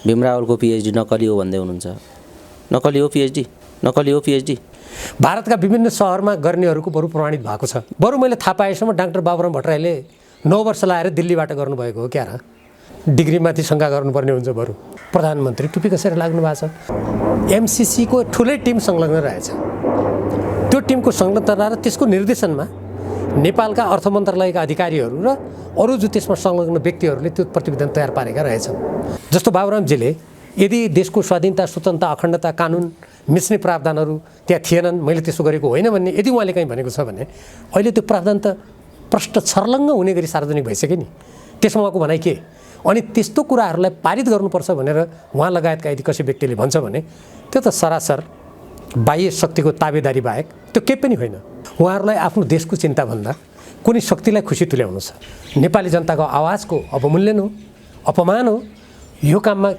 Bhim रावलको PhD नकली हो भन्दै हुनुहुन्छ। नकली हो पिएचडी, नकली हो पिएचडी। भारतका विभिन्न शहरमा गर्नेहरूको बरु प्रमाणित भएको छ। बरु मैले थाहा पाएसम्म डाक्टर बाबुराम भट्टराईले 9 वर्ष लाएर दिल्लीबाट गर्नुभएको हो क्या र? डिग्रीमाथि शङ्का गर्नुपर्ने हुन्छ। बरु प्रधानमन्त्री टुपी कसेर लाग्नु भएको छ। एमसिसीको ठुलै टिम संलग्न रहेछ। त्यो टिमको संलग्नता र त्यसको निर्देशनमा नेपालका अर्थ मन्त्रालयका अधिकारीहरू र अरू जो त्यसमा संलग्न व्यक्तिहरूले त्यो प्रतिवेदन तयार पारेका रहेछन्। जस्तो बाबुरामजीले यदि देशको स्वाधीनता, स्वतन्त्रता, अखण्डता, कानुन मिच्ने प्रावधानहरू त्यहाँ थिएनन्, मैले त्यसो गरेको होइन भन्ने यदि उहाँले कहीँ भनेको छ भने अहिले त्यो प्रावधान त प्रष्ट छर्लङ्ग हुने गरी सार्वजनिक भइसक्यो नि। त्यसमा उहाँको भनाइ के? अनि त्यस्तो कुराहरूलाई पारित गर्नुपर्छ भनेर उहाँ लगायतका यदि कसै व्यक्तिले भन्छ भने त्यो त सरासर बाह्य शक्तिको ताबेदारी बाहेक त्यो केही पनि होइन। उहाँहरूलाई आफ्नो देशको चिन्ताभन्दा कुनै शक्तिलाई खुसी तुल्याउनु छ। नेपाली जनताको आवाजको अवमूल्यन हो, अपमान हो। यो काममा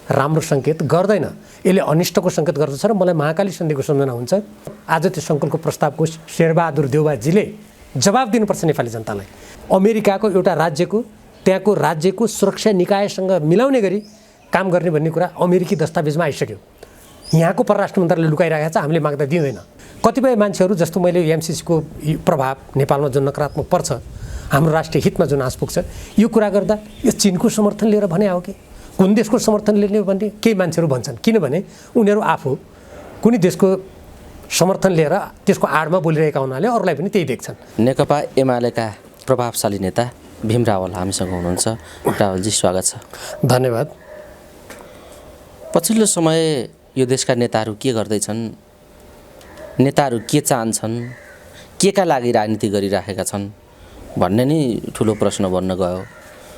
राम्रो सङ्केत गर्दैन, यसले अनिष्टको सङ्केत गर्दछ र मलाई महाकाली सन्धिको सम्झना हुन्छ। आज त्यो सङ्कल्पको प्रस्तावको शेरबहादुर देउबाजीले जवाब दिनुपर्छ नेपाली जनतालाई। अमेरिकाको एउटा राज्यको, त्यहाँको राज्यको सुरक्षा निकायसँग मिलाउने गरी काम गर्ने भन्ने कुरा अमेरिकी दस्तावेजमा आइसक्यो। यहाँको परराष्ट्र मन्त्रालयले लुकाइरहेको छ, हामीले माग्दा दिँदैन। कतिपय मान्छेहरू जस्तो मैले एमसिसीको प्रभाव नेपालमा जुन नकारात्मक पर्छ, हाम्रो राष्ट्रिय हितमा जुन आश पुग्छ, यो कुरा गर्दा यो चीनको समर्थन लिएर भने हो कि कुन देशको समर्थन लिने भन्ने केही मान्छेहरू भन्छन्। किनभने उनीहरू आफू कुनै देशको समर्थन लिएर त्यसको आडमा बोलिरहेका हुनाले अरूलाई पनि त्यही देख्छन्। नेकपा एमालेका प्रभावशाली नेता भीम रावल हामीसँग हुनुहुन्छ। रावलजी स्वागत छ। धन्यवाद। पछिल्लो समय यो देशका नेताहरू के गर्दैछन्, नेताहरू के चाहन्छन्, के का लागि राजनीति गरिराखेका छन् भन्ने नै ठुलो प्रश्न बन्न गयो।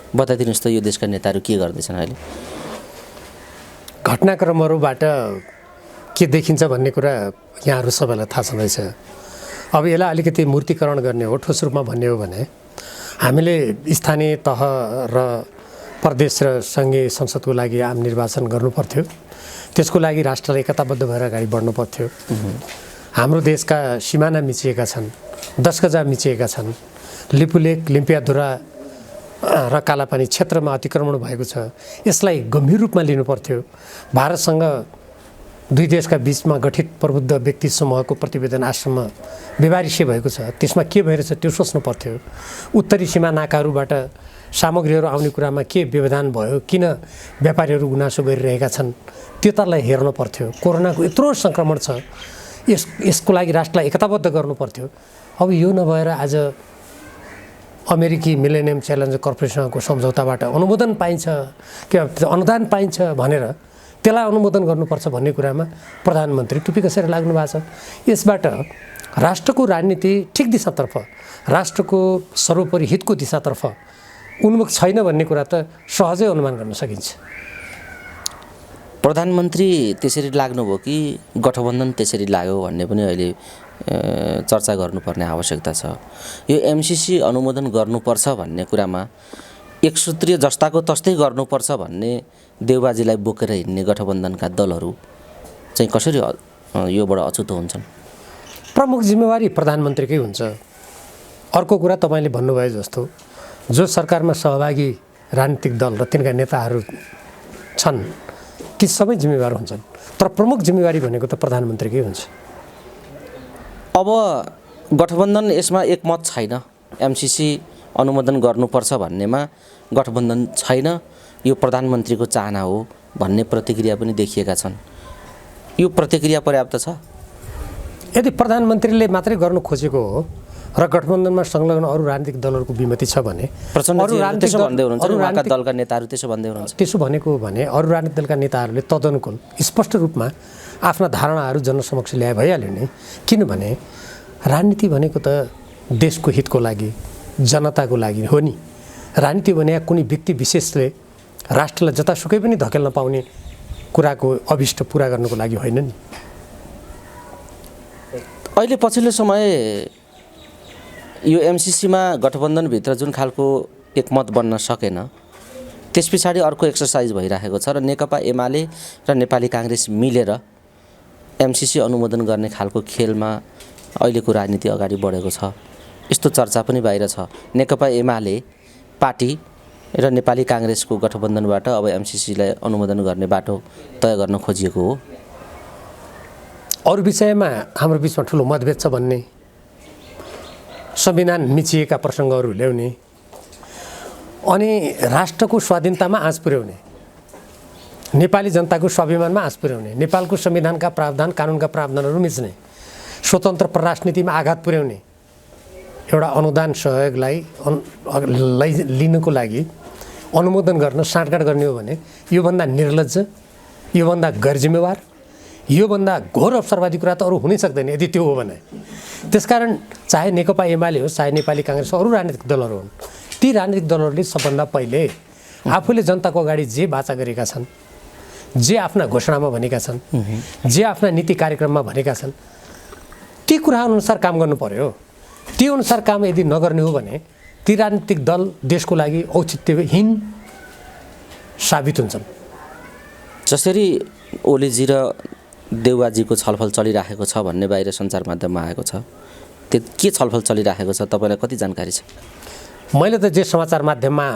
बताइदिनुहोस् त यो देशका नेताहरू के गर्दैछन् अहिले? घटनाक्रमहरूबाट के देखिन्छ भन्ने कुरा यहाँहरू सबैलाई थाहा छँदैछ। अब यसलाई अलिकति मूर्तिकरण गर्ने हो, ठोस रूपमा भन्ने हो भने हामीले स्थानीय तह र प्रदेश र सङ्घीय संसदको लागि आम निर्वाचन गर्नुपर्थ्यो। त्यसको लागि राष्ट्रलाई एकताबद्ध भएर अगाडि बढ्नु पर्थ्यो। हाम्रो देशका सिमाना मिचिएका छन्, 10 गजा मिचिएका छन्। लिपुलेक, लिम्पियाधुरा र कालापानी क्षेत्रमा अतिक्रमण भएको छ। यसलाई गम्भीर रूपमा लिनुपर्थ्यो। भारतसँग दुई देशका बिचमा गठित प्रबुद्ध व्यक्ति समूहको प्रतिवेदन आश्रममा व्यवहारिष्य भएको छ, त्यसमा के भइरहेछ त्यो सोच्नु पर्थ्यो। उत्तरी सीमा नाकाहरूबाट सामग्रीहरू आउने कुरामा के व्यवधान भयो, किन व्यापारीहरू गुनासो गरिरहेका छन्, त्यतालाई हेर्नु पर्थ्यो। कोरोनाको यत्रो सङ्क्रमण छ, यसको लागि राष्ट्रलाई एकताबद्ध गर्नु पर्थ्यो। अब यो नभएर आज अमेरिकी मिलेनियम च्यालेन्ज कर्पोरेसनको सम्झौताबाट अनुमोदन पाइन्छ, के अनुदान पाइन्छ भनेर त्यसलाई अनुमोदन गर्नुपर्छ भन्ने कुरामा प्रधानमन्त्री टुपी कसेर लाग्नु भएको छ। यसबाट राष्ट्रको राजनीति ठिक दिशातर्फ, राष्ट्रको सर्वोपरि हितको दिशातर्फ उन्मुख छैन भन्ने कुरा त सहजै अनुमान गर्न सकिन्छ। प्रधानमन्त्री त्यसरी लाग्नुभयो कि गठबन्धन त्यसरी लाग्यो भन्ने पनि अहिले चर्चा गर्नुपर्ने आवश्यकता छ। यो एमसिसी अनुमोदन गर्नुपर्छ भन्ने कुरामा एकसूत्रीय जस्ताको तस्तै गर्नुपर्छ भन्ने देउबाजीलाई बोकेर हिँड्ने गठबन्धनका दलहरू चाहिँ कसरी योबाट अछुतो हुन्छन्? प्रमुख जिम्मेवारी प्रधानमन्त्रीकै हुन्छ। अर्को कुरा तपाईँले भन्नुभयो जस्तो जो सरकारमा सहभागी राजनीतिक दल र तिनका नेताहरू छन् ती सबै जिम्मेवार हुन्छन्, तर प्रमुख जिम्मेवारी भनेको त प्रधानमन्त्रीकै हुन्छ। अब गठबन्धन यसमा एकमत छैन, एमसिसी अनुमोदन गर्नुपर्छ भन्नेमा गठबन्धन छैन, यो प्रधानमन्त्रीको चाहना हो भन्ने प्रतिक्रिया पनि देखिएका छन्। यो प्रतिक्रिया पर्याप्त छ? यदि प्रधानमन्त्रीले मात्रै गर्नु खोजेको हो र गठबन्धनमा संलग्न अरू राजनीतिक दलहरूको विमति छ भने त्यसो भन्दै हुनुहुन्छ, उहाँका दलका नेताहरू त्यसो भन्दै हुनुहुन्छ। त्यसो भनेको भने अरू राजनीतिक दलका नेताहरूले तदनुकूल स्पष्ट रूपमा आफ्ना धारणाहरू जनसमक्ष ल्याए भइहाल्यो नि। किनभने राजनीति भनेको त देशको हितको लागि, जनताको लागि हो नि। राजनीति भने कुनै व्यक्ति विशेषले राष्ट्रलाई जतासुकै पनि धकेल्न पाउने कुराको अभिष्ट पुरा गर्नको लागि होइन नि। अहिले पछिल्लो समय यो एमसिसीमा गठबन्धनभित्र जुन खालको एकमत बन्न सकेन, त्यस पछाडि अर्को एक्सर्साइज भइरहेको छ र नेकपा एमाले र नेपाली काङ्ग्रेस मिलेर एमसिसी अनुमोदन गर्ने खालको खेलमा अहिलेको राजनीति अगाडि बढेको छ। यस्तो चर्चा पनि बाहिर छ। नेकपा एमाले पार्टी र नेपाली काङ्ग्रेसको गठबन्धनबाट अब एमसिसीलाई अनुमोदन गर्ने बाटो तय गर्न खोजिएको हो। अरू विषयमा हाम्रो बिचमा ठुलो मतभेद छ भन्ने, संविधान मिचिएका प्रसङ्गहरू ल्याउने अनि राष्ट्रको स्वाधीनतामा आँच पुर्याउने, नेपाली जनताको स्वाभिमानमा आँच पुर्याउने, नेपालको संविधानका प्रावधान कानुनका प्रावधानहरू मिच्ने, स्वतन्त्र राजनीतिमा आघात पुर्याउने एउटा अनुदान सहयोगलाई लिनको लागि अनुमोदन गर्न साँठगाँठ गर्ने हो भने योभन्दा निर्लज्ज, योभन्दा गैरजिम्मेवार, योभन्दा घोर अवसरवादी कुरा त अरू हुनै सक्दैन यदि त्यो हो भने। त्यसकारण चाहे नेकपा एमाले होस्, चाहे नेपाली काङ्ग्रेस, अरू राजनीतिक दलहरू हुन्, ती राजनीतिक दलहरूले सबभन्दा पहिले आफूले जनताको अगाडि जे वाचा गरेका छन्, जे आफ्ना घोषणामा भनेका छन्, जे आफ्ना नीति कार्यक्रममा भनेका छन्, ती कुराअनुसार काम गर्नु पर्यो। त्यो अनुसार काम यदि नगर्ने हो भने ती राजनीतिक दल देशको लागि औचित्यहीन साबित हुन्छन्। जसरी ओलीजी र देउवाजीको छलफल चलिराखेको छ भन्ने बाहिर सञ्चार माध्यममा आएको छ, त्यो के छलफल चलिराखेको छ तपाईँलाई कति जानकारी छ? मैले त जे समाचार माध्यममा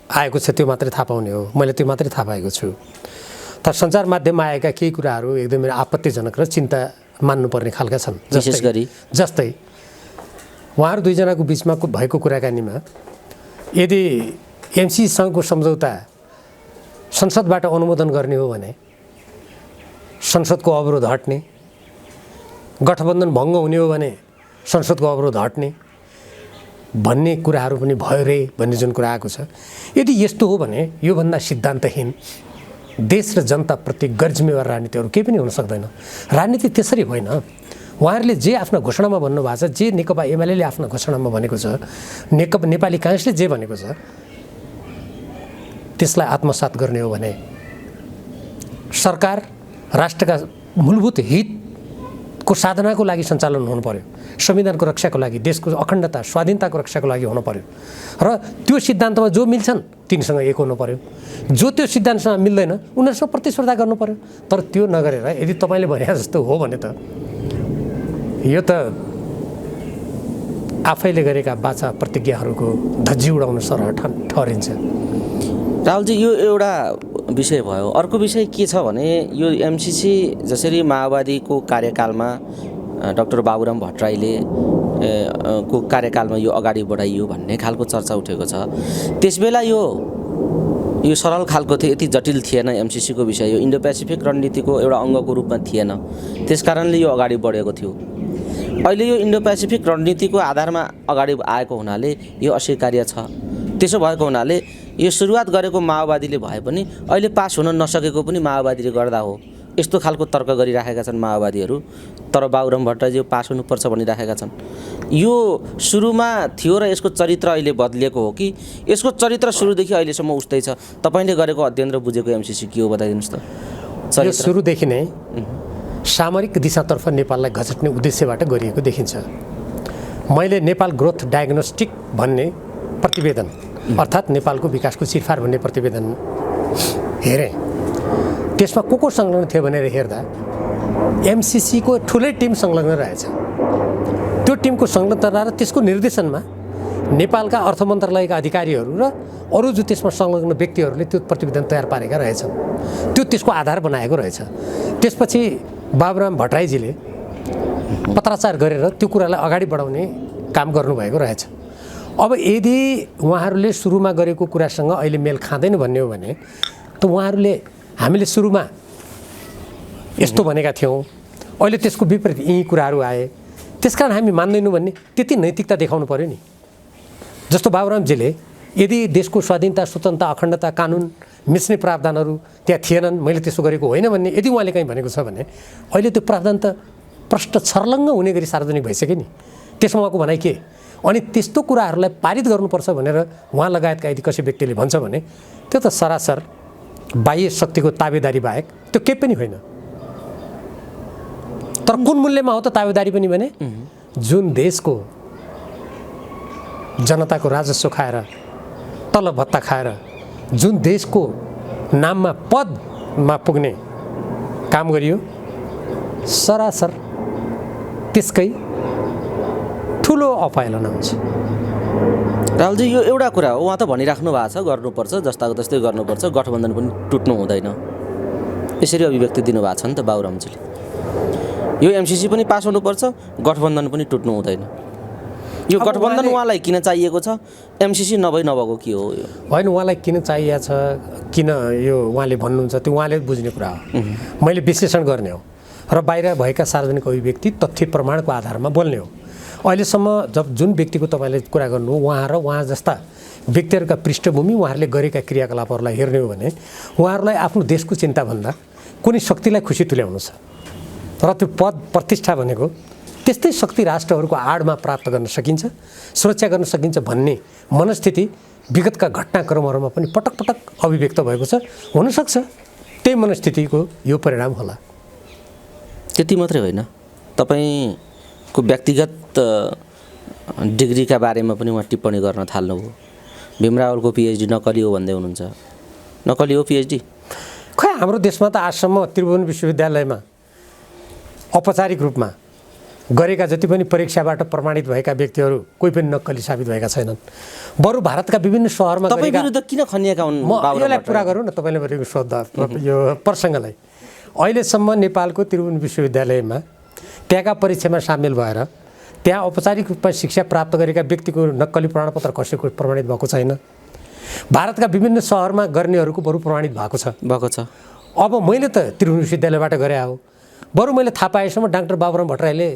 आएको छ त्यो मात्रै थाहा पाउने हो, मैले त्यो मात्रै थाहा पाएको छु। तर सञ्चार माध्यममा आएका केही कुराहरू एकदमै आपत्तिजनक र चिन्ता मान्नुपर्ने खालका छन्। विशेष गरी जस्तै उहाँहरू दुईजनाको बिचमा भएको कुराकानीमा यदि एमसिसीसँगको सम्झौता संसदबाट अनुमोदन गर्ने हो भने संसदको अवरोध हट्ने, गठबन्धन भङ्ग हुने हो भने संसदको अवरोध हट्ने भन्ने कुराहरू पनि भयो रे भन्ने जुन कुरा आएको छ, यदि यस्तो हो भने योभन्दा सिद्धान्तहीन देश र जनताप्रति गैरजिम्मेवार राजनीतिहरू केही पनि हुन सक्दैन। राजनीति त्यसरी होइन। उहाँहरूले जे आफ्ना घोषणामा भन्नुभएको छ, जे नेकपा एमाले आफ्ना घोषणामा भनेको छ, नेपाली काङ्ग्रेसले जे भनेको छ, त्यसलाई आत्मसात गर्ने हो भने सरकार राष्ट्रका मूलभूत हितको साधनाको लागि सञ्चालन हुनु पर्यो, संविधानको रक्षाको लागि, देशको अखण्डता स्वाधीनताको रक्षाको लागि हुनु पर्यो र त्यो सिद्धान्तमा जो मिल्छन् तिनीसँग एक हुनु पर्यो, जो त्यो सिद्धान्तसँग मिल्दैन उनीहरूसँग प्रतिस्पर्धा गर्नु पर्यो। तर त्यो नगरेर यदि तपाईँले भने जस्तो हो भने त यो त आफैले गरेका बाचा प्रतिज्ञाहरूको धज्जी उडाउन सरह ठहरिन्छ। राहुलजी, यो एउटा विषय भयो। अर्को विषय के छ भने यो एमसिसी जसरी माओवादीको कार्यकालमा डाक्टर बाबुराम भट्टराईले को कार्यकालमा यो अगाडि बढाइयो भन्ने खालको चर्चा उठेको छ, त्यसबेला यो सरल खालको थियो, यति जटिल थिएन एमसिसीको विषय, यो इन्डो पेसिफिक रणनीतिको एउटा अङ्गको रूपमा थिएन, त्यसकारणले यो अगाडि बढेको थियो। अहिले यो इन्डो पेसिफिक रणनीतिको आधारमा अगाडि आएको हुनाले यो अस्वीकार्य छ। त्यसो भएको हुनाले यो सुरुवात गरेको माओवादीले भए पनि अहिले पास हुन नसकेको पनि माओवादीले गर्दा हो, यस्तो खालको तर्क गरिराखेका छन् माओवादीहरू। तर बाबुराम भट्टराईजी पास हुनुपर्छ भनिराखेका छन्। यो सुरुमा थियो र यसको चरित्र अहिले बदलिएको हो कि यसको चरित्र सुरुदेखि अहिलेसम्म उस्तै छ? तपाईँले गरेको अध्ययन र बुझेको एमसिसी के हो बताइदिनुहोस् त। यो सुरुदेखि नै सामरिक दिशातर्फ नेपाललाई घचट्ने उद्देश्यबाट गरिएको देखिन्छ। मैले नेपाल ग्रोथ डायग्नोस्टिक भन्ने प्रतिवेदन अर्थात् नेपालको विकासको चिरफार भन्ने प्रतिवेदन हेरेँ। त्यसमा को संलग्न थियो भनेर हेर्दा एमसिसीको ठुलै टिम संलग्न रहेछ। त्यो टिमको संलग्नता र त्यसको निर्देशनमा नेपालका अर्थ मन्त्रालयका अधिकारीहरू र अरू जो त्यसमा संलग्न व्यक्तिहरूले त्यो प्रतिवेदन तयार पारेका रहेछन्, त्यो त्यसको आधार बनाएको रहेछ। त्यसपछि बाबुराम भट्टराईजीले पत्राचार गरेर त्यो कुरालाई अगाडि बढाउने काम गर्नुभएको रहेछ। अब यदि उहाँहरूले सुरुमा गरेको कुरासँग अहिले मेल खाँदैन भन्ने हो भने त उहाँहरूले हामीले सुरुमा यस्तो भनेका थियौँ, अहिले त्यसको विपरीत यी कुराहरू आए, त्यसकारण हामी मान्दैनौँ भन्ने त्यति नैतिकता देखाउनु पर्यो नि। जस्तो बाबुरामजीले यदि देशको स्वाधीनता स्वतन्त्रता अखण्डता कानुन मिच्ने प्रावधानहरू त्यहाँ थिएनन्, मैले त्यसो गरेको होइन भन्ने यदि उहाँले कहीँ भनेको छ भने अहिले त्यो प्रावधान त प्रष्ट छर्लङ्ग हुने गरी सार्वजनिक भइसक्यो नि। त्यसमा उहाँको भनाइ के? अनि त्यस्तो कुराहरूलाई पारित गर्नुपर्छ भनेर उहाँ लगायतका यदि कसै व्यक्तिले भन्छ भने त्यो त सरासर बाह्य शक्तिको ताबेदारी बाहेक त्यो केही पनि होइन। तर कुन मूल्यमा हो त ताबेदारी पनि भने जुन देशको जनताको राजस्व खाएर तलब भत्ता खाएर जुन देशको नाममा पदमा पुग्ने काम गरियो, सरासर त्यसकै ठुलो अपहेलना हुन्छ। राहुलजी यो एउटा कुरा हो, उहाँ त भनिराख्नु भएको छ गर्नुपर्छ, जस्ताको तस्तै गर्नुपर्छ, गठबन्धन पनि टुट्नु हुँदैन, यसरी अभिव्यक्ति दिनुभएको छ नि त बाबुरामजीले। यो एमसिसी पनि पास हुनुपर्छ, गठबन्धन पनि टुट्नु हुँदैन। यो गठबन्धन उहाँलाई किन चाहिएको छ? एमसिसी नभएको के हो यो? होइन, उहाँलाई किन चाहिएको छ, किन यो उहाँले भन्नुहुन्छ त्यो उहाँले बुझ्ने कुरा हो। मैले विश्लेषण गर्ने हो र बाहिर भएका सार्वजनिक अभिव्यक्ति तथ्य प्रमाणको आधारमा बोल्ने हो। अहिलेसम्म जुन व्यक्तिको तपाईँले कुरा गर्नु उहाँ र उहाँ जस्ता व्यक्तिहरूका पृष्ठभूमि, उहाँहरूले गरेका क्रियाकलापहरूलाई हेर्ने हो भने उहाँहरूलाई आफ्नो देशको चिन्ताभन्दा कुनै शक्तिलाई खुसी तुल्याउनु छ र त्यो पद प्रतिष्ठा भनेको त्यस्तै शक्ति राष्ट्रहरूको आडमा प्राप्त गर्न सकिन्छ, सुरक्षा गर्न सकिन्छ भन्ने मनस्थिति विगतका घटनाक्रमहरूमा पनि पटक पटक अभिव्यक्त भएको छ। हुनसक्छ त्यही मनस्थितिको यो परिणाम होला। त्यति मात्रै होइन, तपाईँको व्यक्तिगत डिग्रीका बारेमा पनि उहाँ टिप्पणी गर्न थाल्नुभयो। भीमरावलको पिएचडी नकली हो भन्दै हुनुहुन्छ। नकली हो पिएचडी? खै हाम्रो देशमा त आजसम्म त्रिभुवन विश्वविद्यालयमा औपचारिक रूपमा गरेका जति पनि परीक्षाबाट प्रमाणित भएका व्यक्तिहरू कोही पनि नक्कली साबित भएका छैनन्। बरु भारतका विभिन्न सहरमा तपाईँ विरुद्ध किन खनिएका हुन्? म यसलाई पुरा गरौँ न, तपाईँले भनेको सोद्धा यो प्रसङ्गलाई। अहिलेसम्म नेपालको त्रिभुवन विश्वविद्यालयमा त्यहाँका परीक्षामा सामेल भएर त्यहाँ औपचारिक रूपमा शिक्षा प्राप्त गरेका व्यक्तिको नक्कली प्रमाणपत्र कसैको प्रमाणित भएको छैन। भारतका विभिन्न सहरमा गर्नेहरूको बरु प्रमाणित भएको छ। अब मैले त त्रिभुवन विश्वविद्यालयबाट गरे हो, बरु मैले थाहा पाएसम्म डाक्टर बाबुराम भट्टराईले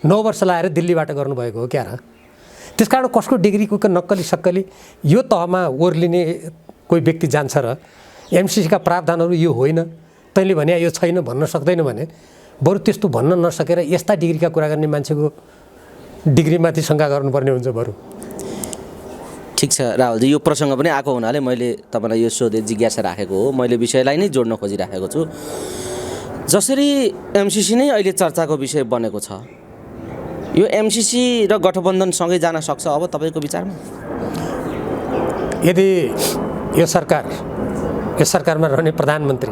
9 वर्ष लाएर दिल्लीबाट गर्नुभएको हो क्या र? त्यसकारण कसको डिग्रीको नक्कली सक्कली यो तहमा ओर्लिने कोही व्यक्ति जान्छ र एमसिसीका प्रावधानहरू यो होइन तैँले भने यो छैन भन्न सक्दैन भने बरु त्यस्तो भन्न नसकेर यस्ता डिग्रीका कुरा गर्ने मान्छेको डिग्रीमाथि शङ्का गर्नुपर्ने हुन्छ बरु। ठिक छ राहुलजी, यो प्रसङ्ग पनि आएको हुनाले मैले तपाईँलाई यो सोधे जिज्ञासा राखेको हो। मैले विषयलाई नै जोड्न खोजिराखेको छु। जसरी एमसिसी नै अहिले चर्चाको विषय बनेको छ, यो एमसिसी र गठबन्धन सँगै जान सक्छ अब तपाईँको विचारमा? यदि यो सरकारमा रहने प्रधानमन्त्री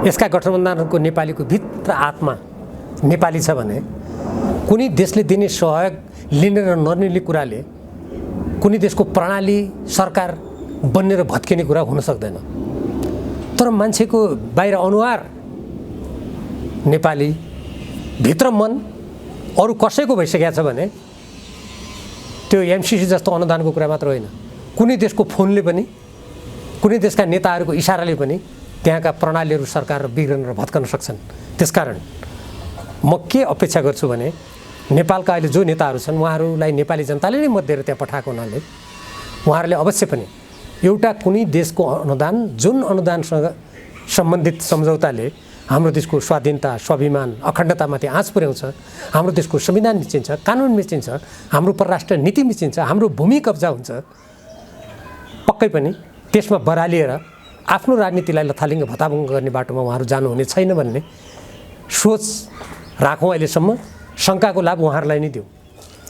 यसका गठबन्धनको नेपालीको भित्र आत्मा नेपाली छ भने कुनै देशले दिने सहयोग लिने र नलिने कुराले कुनै देशको प्रणाली सरकार बन्ने र भत्किने कुरा हुन सक्दैन। तर मान्छेको बाहिर अनुहार नेपाली, भित्र मन अरू कसैको भइसकेको छ भने त्यो एमसिसी जस्तो अनुदानको कुरा मात्र होइन, कुनै देशको फोनले पनि, कुनै देशका नेताहरूको इसाराले पनि त्यहाँका प्रणालीहरू सरकार बिग्रन र भत्कन सक्छन्। त्यसकारण म के अपेक्षा गर्छु भने नेपालका अहिले जो नेताहरू छन् उहाँहरूलाई नेपाली जनताले नै मत दिएर त्यहाँ पठाएको हुनाले उहाँहरूले अवश्य पनि एउटा कुनै देशको अनुदान जुन अनुदानसँग सम्बन्धित सम्झौताले हाम्रो देशको स्वाधीनता, स्वाभिमान, अखण्डतामाथि आँच पुर्याउँछ, हाम्रो देशको संविधान मिचिन्छ, कानुन मिचिन्छ, हाम्रो परराष्ट्र नीति मिचिन्छ, हाम्रो भूमि कब्जा हुन्छ, पक्कै पनि त्यसमा बरालिएर आफ्नो राजनीतिलाई लथालिङ्ग भताभुङ्ग गर्ने बाटोमा उहाँहरू जानुहुने छैन भन्ने सोच राखौँ। अहिलेसम्म शङ्काको लाभ उहाँहरूलाई नै दिउँ।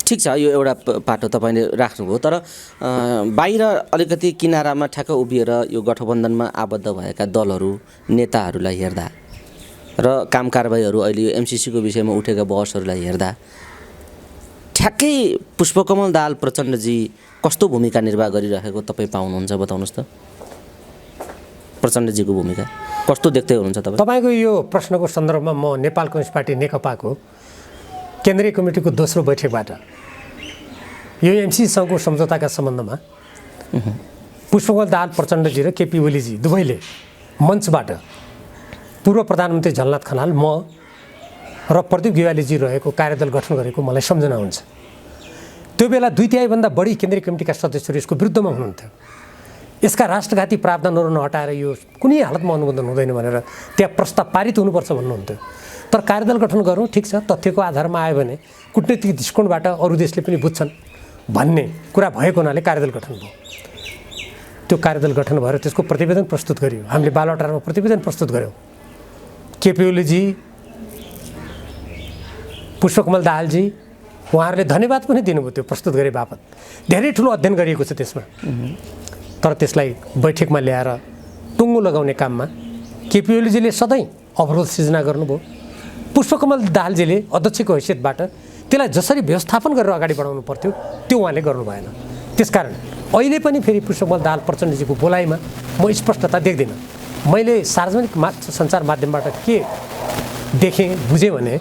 ठिक छ, यो एउटा पाटो तपाईँले राख्नुभयो। तर बाहिर अलिकति किनारामा ठ्याक्क उभिएर यो गठबन्धनमा आबद्ध भएका दलहरू, नेताहरूलाई हेर्दा र काम कारबाहीहरू अहिले यो एमसिसीको विषयमा उठेका बहसहरूलाई हेर्दा ठ्याक्कै पुष्पकमल दाहाल प्रचण्डजी कस्तो भूमिका निर्वाह गरिरहेको तपाईँ पाउनुहुन्छ? बताउनुहोस् त, प्रचण्डजीको भूमिका कस्तो देख्दै हुनुहुन्छ तपाईँ? तपाईँको यो प्रश्नको सन्दर्भमा म नेपाल कम्युनिस्ट पार्टी नेकपाको केन्द्रीय कमिटीको दोस्रो बैठकबाट यो एमसिसीसँगको सम्झौताका सम्बन्धमा पुष्पकमल दाहाल प्रचण्डजी र केपी ओलीजी दुवैले मञ्चबाट पूर्व प्रधानमन्त्री झलनाथ खनाल, म र प्रदीप गेवालीजी रहेको कार्यदल गठन गरेको मलाई सम्झना हुन्छ। त्यो बेला 2/3 बढी केन्द्रीय कमिटीका सदस्यहरू यसको विरुद्धमा हुनुहुन्थ्यो। यसका राष्ट्रघाती प्रावधानहरू नहटाएर यो कुनै हालतमा अनुमोदन हुँदैन भनेर त्यहाँ प्रस्ताव पारित हुनुपर्छ भन्नुहुन्थ्यो। तर कार्यदल गठन गरौँ, ठिक छ, तथ्यको आधारमा आयो भने कुटनीतिक दृष्टिकोणबाट अरू देशले पनि बुझ्छन् भन्ने कुरा भएको हुनाले कार्यदल गठन भयो। त्यो कार्यदल गठन भएर त्यसको प्रतिवेदन प्रस्तुत गरियो। हामीले बालुवाटारमा प्रतिवेदन प्रस्तुत गऱ्यौँ। केपी ओलीजी, पुष्पकमल दाहालजी उहाँहरूले धन्यवाद पनि दिनुभयो त्यो प्रस्तुत गरे बापत। धेरै ठुलो अध्ययन गरिएको छ त्यसमा। तर त्यसलाई बैठकमा ल्याएर टुङ्गो लगाउने काममा केपी ओलीजीले सधैँ अवरोध सिर्जना गर्नुभयो। पुष्पकमल दाहालजीले अध्यक्षको हैसियतबाट त्यसलाई जसरी व्यवस्थापन गरेर अगाडि बढाउनु पर्थ्यो त्यो उहाँले गर्नु भएन। त्यसकारण अहिले पनि फेरि पुष्पकमल दाहाल प्रचण्डजीको बोलाइमा म स्पष्टता देख्दिनँ। मैले सार्वजनिक सञ्चार माध्यमबाट के देखेँ बुझेँ भने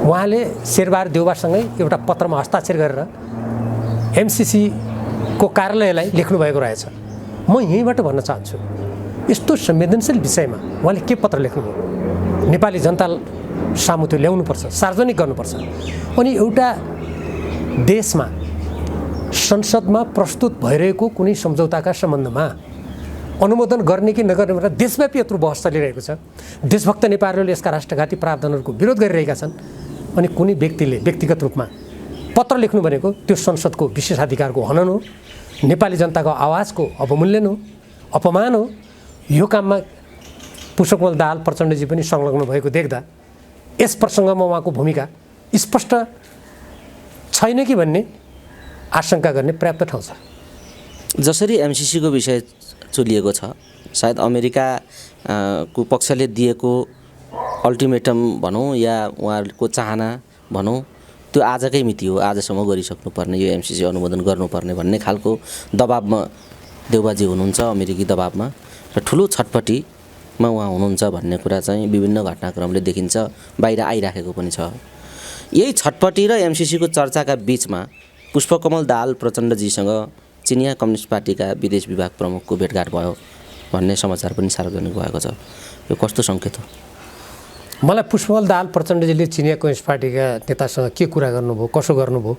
उहाँले शेरबहादुर देउवासँगै एउटा पत्रमा हस्ताक्षर गरेर एमसिसीको कार्यालयलाई लेख्नुभएको रहेछ। म यहीँबाट भन्न चाहन्छु, यस्तो संवेदनशील विषयमा उहाँले के पत्र लेख्नुभयो? नेपाली जनता सामु त्यो ल्याउनुपर्छ, सार्वजनिक गर्नुपर्छ। अनि एउटा देशमा संसदमा प्रस्तुत भइरहेको कुनै सम्झौताका सम्बन्धमा अनुमोदन गर्ने कि नगर्ने भनेर देशव्यापी यत्रो बहस चलिरहेको छ। देशभक्त नेपालीहरूले यसका राष्ट्रघाती प्रावधानहरूको विरोध गरिरहेका छन्। अनि कुनै व्यक्तिले व्यक्तिगत रूपमा पत्र लेख्नु भनेको त्यो संसदको विशेषाधिकारको हनन हो, नेपाली जनताको आवाजको अवमूल्यन हो, अपमान हो। यो काममा पुष्पकमल दाहाल प्रचण्डजी पनि संलग्न भएको देख्दा यस प्रसङ्गमा उहाँको भूमिका स्पष्ट छैन कि भन्ने आशंका गर्ने पर्याप्त ठाउँ छ। जसरी एमसिसीको विषय चुलिएको छ, सायद अमेरिकाको पक्षले दिएको अल्टिमेटम भनौँ या उहाँहरूको चाहना भनौँ, त्यो आजकै मिति हो, आजसम्म गरिसक्नुपर्ने, यो एमसिसी अनुमोदन गर्नुपर्ने भन्ने खालको दबाबमा देउबाजी हुनुहुन्छ, अमेरिकी दबाबमा, र ठुलो छटपट्टिमा उहाँ हुनुहुन्छ भन्ने कुरा चाहिँ विभिन्न घटनाक्रमले देखिन्छ, बाहिर आइराखेको पनि छ। यही छटपट्टि र एमसिसीको चर्चाका बिचमा पुष्पकमल दाहाल प्रचण्डजीसँग चिनिया कम्युनिस्ट पार्टीका विदेश विभाग प्रमुखको भेटघाट भयो भन्ने समाचार पनि सार्वजनिक भएको छ। यो कस्तो सङ्केत हो? मलाई पुष्पकमल दाहाल प्रचण्डजीले चिनिया कम्युनिस्ट पार्टीका नेतासँग के कुरा गर्नुभयो, कसो गर्नुभयो,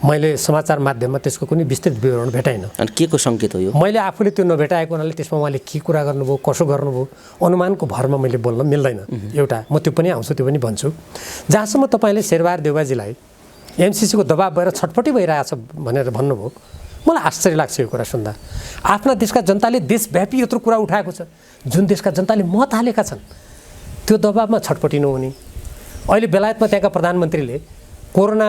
मैले समाचार माध्यममा त्यसको कुनै विस्तृत विवरण भेटाइनँ। अनि के को सङ्केत हो यो? मैले आफूले त्यो नभेटाएको हुनाले त्यसमा उहाँले के कुरा गर्नुभयो, कसो गर्नुभयो, अनुमानको भरमा मैले बोल्न मिल्दैन। एउटा म त्यो पनि आउँछु, त्यो पनि भन्छु। जहाँसम्म तपाईँले शेरबहादुर देउवाजीलाई एमसिसीको दबाब भएर छटपट्टि भइरहेछ भनेर भन्नुभयो, मलाई आश्चर्य लाग्छ यो कुरा सुन्दा। आफ्ना देशका जनताले देशव्यापी यत्रो कुरा उठाएको छ, जुन देशका जनताले मत हालेका छन्, त्यो दबाबमा छटपट्टि नहुने। अहिले बेलायतमा त्यहाँका प्रधानमन्त्रीले कोरोना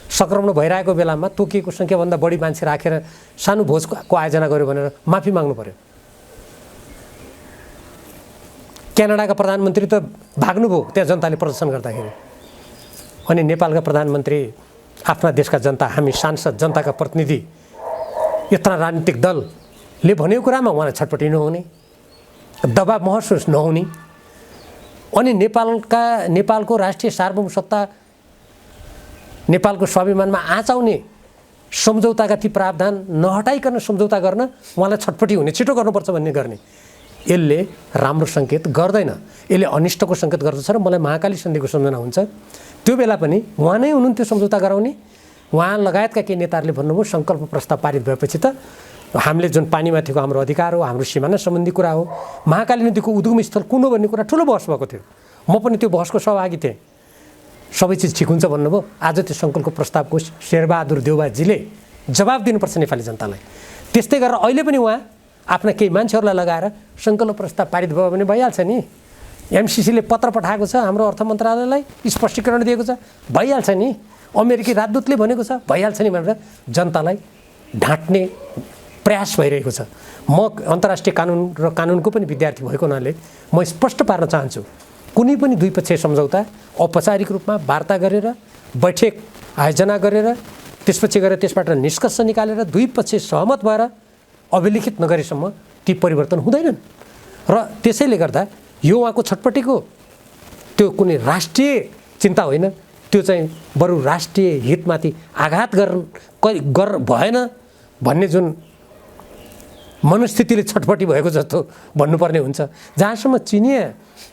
सङ्क्रमण भइरहेको बेलामा तोकिएको सङ्ख्याभन्दा बढी मान्छे राखेर सानो भोजको आयोजना गर्यो भनेर माफी माग्नु पर्यो। क्यानाडाका प्रधानमन्त्री त भाग्नुभयो त्यहाँ जनताले प्रदर्शन गर्दाखेरि। अनि नेपालका प्रधानमन्त्री आफ्ना देशका जनता, हामी सांसद, जनताका प्रतिनिधि, यत्रा राजनीतिक दलले भनेको कुरामा उहाँलाई छटपट्टि नहुने, दबाब महसुस नहुने, अनि नेपालको राष्ट्रिय सार्वभौम सत्ता, नेपालको स्वाभिमानमा आँचाउने सम्झौताका ती प्रावधान नहटाइकन सम्झौता गर्न उहाँलाई छटपट्टि हुने, छिटो गर्नुपर्छ भन्ने गर्ने। यसले राम्रो सङ्केत गर्दैन, यसले अनिष्टको सङ्केत गर्दछ। र मलाई महाकाली सन्धिको सम्झना हुन्छ। त्यो बेला पनि उहाँ नै हुनुहुन्थ्यो सम्झौता गराउने। उहाँ लगायतका केही नेताहरूले भन्नुभयो सङ्कल्प प्रस्ताव पारित भएपछि त हामीले जुन पानीमाथिको हाम्रो अधिकार हो, हाम्रो सिमाना सम्बन्धी कुरा हो, महाकाली नदीको उद्गम स्थल कुन हो भन्ने कुरा ठुलो बहस भएको थियो। म पनि त्यो बहसको सहभागी थिएँ। सबै चिज ठिक हुन्छ भन्नुभयो। आज त्यो सङ्कल्पको प्रस्तावको शेरबहादुर देउवाजीले जवाब दिनुपर्छ नेपाली जनतालाई। त्यस्तै गरेर अहिले पनि उहाँ आफ्ना केही मान्छेहरूलाई लगाएर सङ्कल्प प्रस्ताव पारित भयो भने भइहाल्छ नि। एमसिसीले पत्र पठाएको छ हाम्रो अर्थ मन्त्रालयलाई, स्पष्टीकरण दिएको छ, भइहाल्छ नि। अमेरिकी राजदूतले भनेको छ, भइहाल्छ नि भनेर जनतालाई ढाँट्ने प्रयास भइरहेको छ। म अन्तर्राष्ट्रिय कानुन र कानुनको पनि विद्यार्थी भएको हुनाले म स्पष्ट पार्न चाहन्छु, कुनै पनि द्विपक्षीय सम्झौता औपचारिक रूपमा वार्ता गरेर, बैठक आयोजना गरेर, त्यसपछि गएर त्यसबाट निष्कर्ष निकालेर दुईपक्ष सहमत भएर अभिलिखित नगरेसम्म ती परिवर्तन हुँदैनन्। र त्यसैले गर्दा यो उहाँको छटपट्टिको त्यो कुनै राष्ट्रिय चिन्ता होइन, त्यो चाहिँ बरु राष्ट्रिय हितमाथि आघात भएन भन्ने जुन मनस्थितिले छटपट्टि भएको जस्तो भन्नुपर्ने हुन्छ। जहाँसम्म चिनिया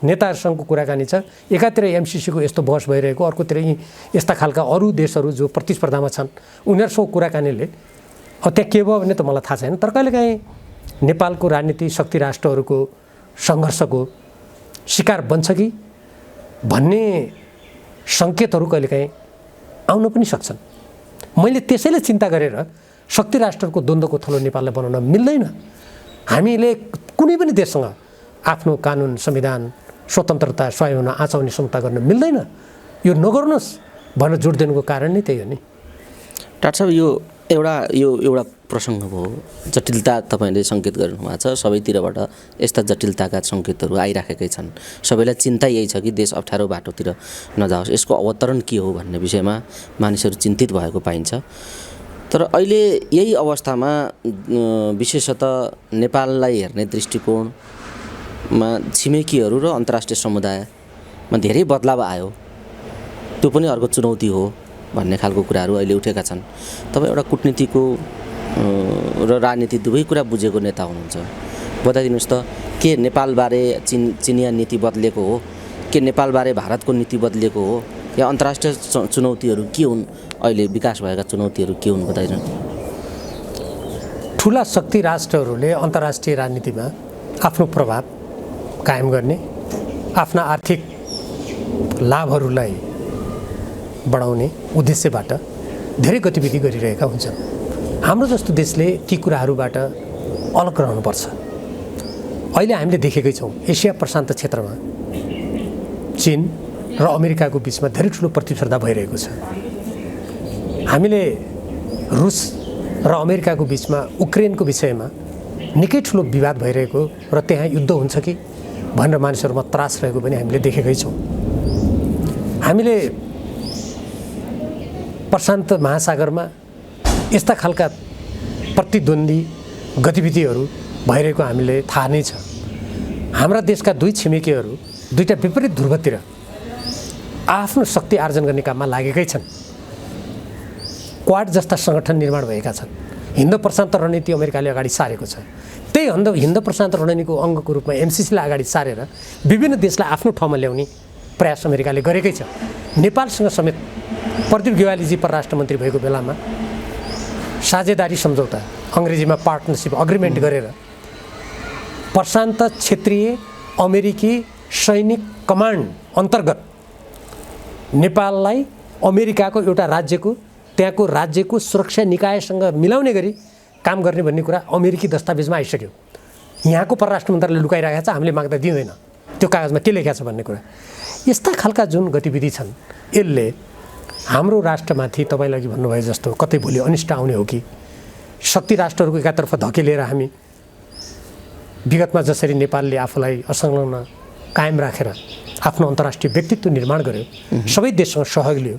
नेताहरूसँगको कुराकानी छ, एकातिर एमसिसीको यस्तो बहस भइरहेको, अर्कोतिर यी यस्ता खालका अरू देशहरू जो प्रतिस्पर्धामा छन् उनीहरूसँग कुराकानीले त्यहाँ के भयो भने त मलाई थाहा छैन। तर कहिलेकाहीँ नेपालको राजनीति शक्ति राष्ट्रहरूको सङ्घर्षको शिकार बन्छ कि भन्ने सङ्केतहरू कहिलेकाहीँ आउन पनि सक्छन्। मैले त्यसैले चिन्ता गरेर शक्ति राष्ट्रको द्वन्द्वको थलो नेपाललाई बनाउन मिल्दैन। हामीले कुनै पनि देशसँग आफ्नो कानुन, संविधान, स्वतन्त्रता, स्वाभिमान आँचाउने सम्झौता गर्न मिल्दैन। यो नगर्नुहोस् भनेर जोड दिनुको कारण नै त्यही हो नि। डाक्टर साहब, यो एउटा प्रसङ्ग भयो, जटिलता तपाईँले सङ्केत गर्नुभएको छ। सबैतिरबाट यस्ता जटिलताका सङ्केतहरू आइराखेकै छन्। सबैलाई चिन्ता यही छ कि देश अप्ठ्यारो बाटोतिर नजाओस्, यसको अवतरण के हो भन्ने विषयमा मानिसहरू चिन्तित भएको पाइन्छ। तर अहिले यही अवस्थामा विशेषतः नेपाललाई हेर्ने दृष्टिकोणमा छिमेकीहरू र अन्तर्राष्ट्रिय समुदायमा धेरै बदलाव आयो, त्यो पनि अर्को चुनौती हो भन्ने खालको कुराहरू अहिले उठेका छन्। तपाईँ एउटा कूटनीतिको र राजनीति दुवै कुरा बुझेको नेता हुनुहुन्छ, बताइदिनुहोस् त के नेपालबारे चिनिया नीति बदलेको हो, के नेपालबारे भारतको नीति बदलेको हो, या अन्तर्राष्ट्रिय चुनौतीहरू के हुन्, अहिले विकास भएका चुनौतीहरू के हुन् बताइदिनु। ठुला शक्ति राष्ट्रहरूले अन्तर्राष्ट्रिय राजनीतिमा आफ्नो प्रभाव कायम गर्ने, आफ्ना आर्थिक लाभहरूलाई बढाउने उद्देश्यबाट धेरै गतिविधि गरिरहेका हुन्छन्। हाम्रो जस्तो देशले ती कुराहरूबाट अलग रहनुपर्छ। अहिले हामीले देखेकै छौँ एसिया प्रशान्त क्षेत्रमा चीन र अमेरिकाको बिचमा धेरै ठुलो प्रतिस्पर्धा भइरहेको छ। हामीले रुस र अमेरिकाको बिचमा उक्रेनको विषयमा निकै ठुलो विवाद भइरहेको र त्यहाँ युद्ध हुन्छ कि भनेर मानिसहरूमा त्रास रहेको पनि हामीले देखेकै छौँ। हामीले प्रशान्त महासागरमा यस्ता खालका प्रतिद्वन्दी गतिविधिहरू भइरहेको हामीले थाहा नै छ। हाम्रा देशका दुई छिमेकीहरू दुईटा विपरीत ध्रुवतिर आफ्नो शक्ति आर्जन गर्ने काममा लागेकै छन्। क्वाड जस्ता सङ्गठन निर्माण भएका छन्। हिन्द प्रशान्त रणनीति अमेरिकाले अगाडि सारेको छ। त्यही हिन्द प्रशान्त रणनीतिको अङ्गको रूपमा एमसिसीलाई अगाडि सारेर विभिन्न देशलाई आफ्नो ठाउँमा ल्याउने प्रयास अमेरिकाले गरेकै छ। नेपालसँग समेत प्रदीप गेवालीजी परराष्ट्र मन्त्री भएको बेलामा साझेदारी सम्झौता, अङ्ग्रेजीमा पार्टनरसिप अग्रिमेन्ट गरेर प्रशान्त क्षेत्रीय अमेरिकी सैनिक कमान्ड अन्तर्गत नेपाललाई अमेरिकाको एउटा राज्यको त्यहाँको राज्यको सुरक्षा निकायसँग मिलाउने गरी काम गर्ने भन्ने कुरा अमेरिकी दस्तावेजमा आइसक्यो। यहाँको परराष्ट्र मन्त्रालयले लुकाइरहेको छ, हामीले माग्दा दिँदैन, त्यो कागजमा के लेखेको छ भन्ने कुरा। यस्ता खालका जुन गतिविधि छन् यसले हाम्रो राष्ट्रमाथि तपाईँले अघि भन्नुभयो जस्तो कतै भोलि अनिष्ट आउने हो कि शक्ति राष्ट्रहरूको एकातर्फ धकेलेर हामी विगतमा जसरी नेपालले आफूलाई असंलग्न कायम राखेर आफ्नो अन्तर्राष्ट्रिय व्यक्तित्व निर्माण गर्यो, सबै देशसँग सहयोग लियो,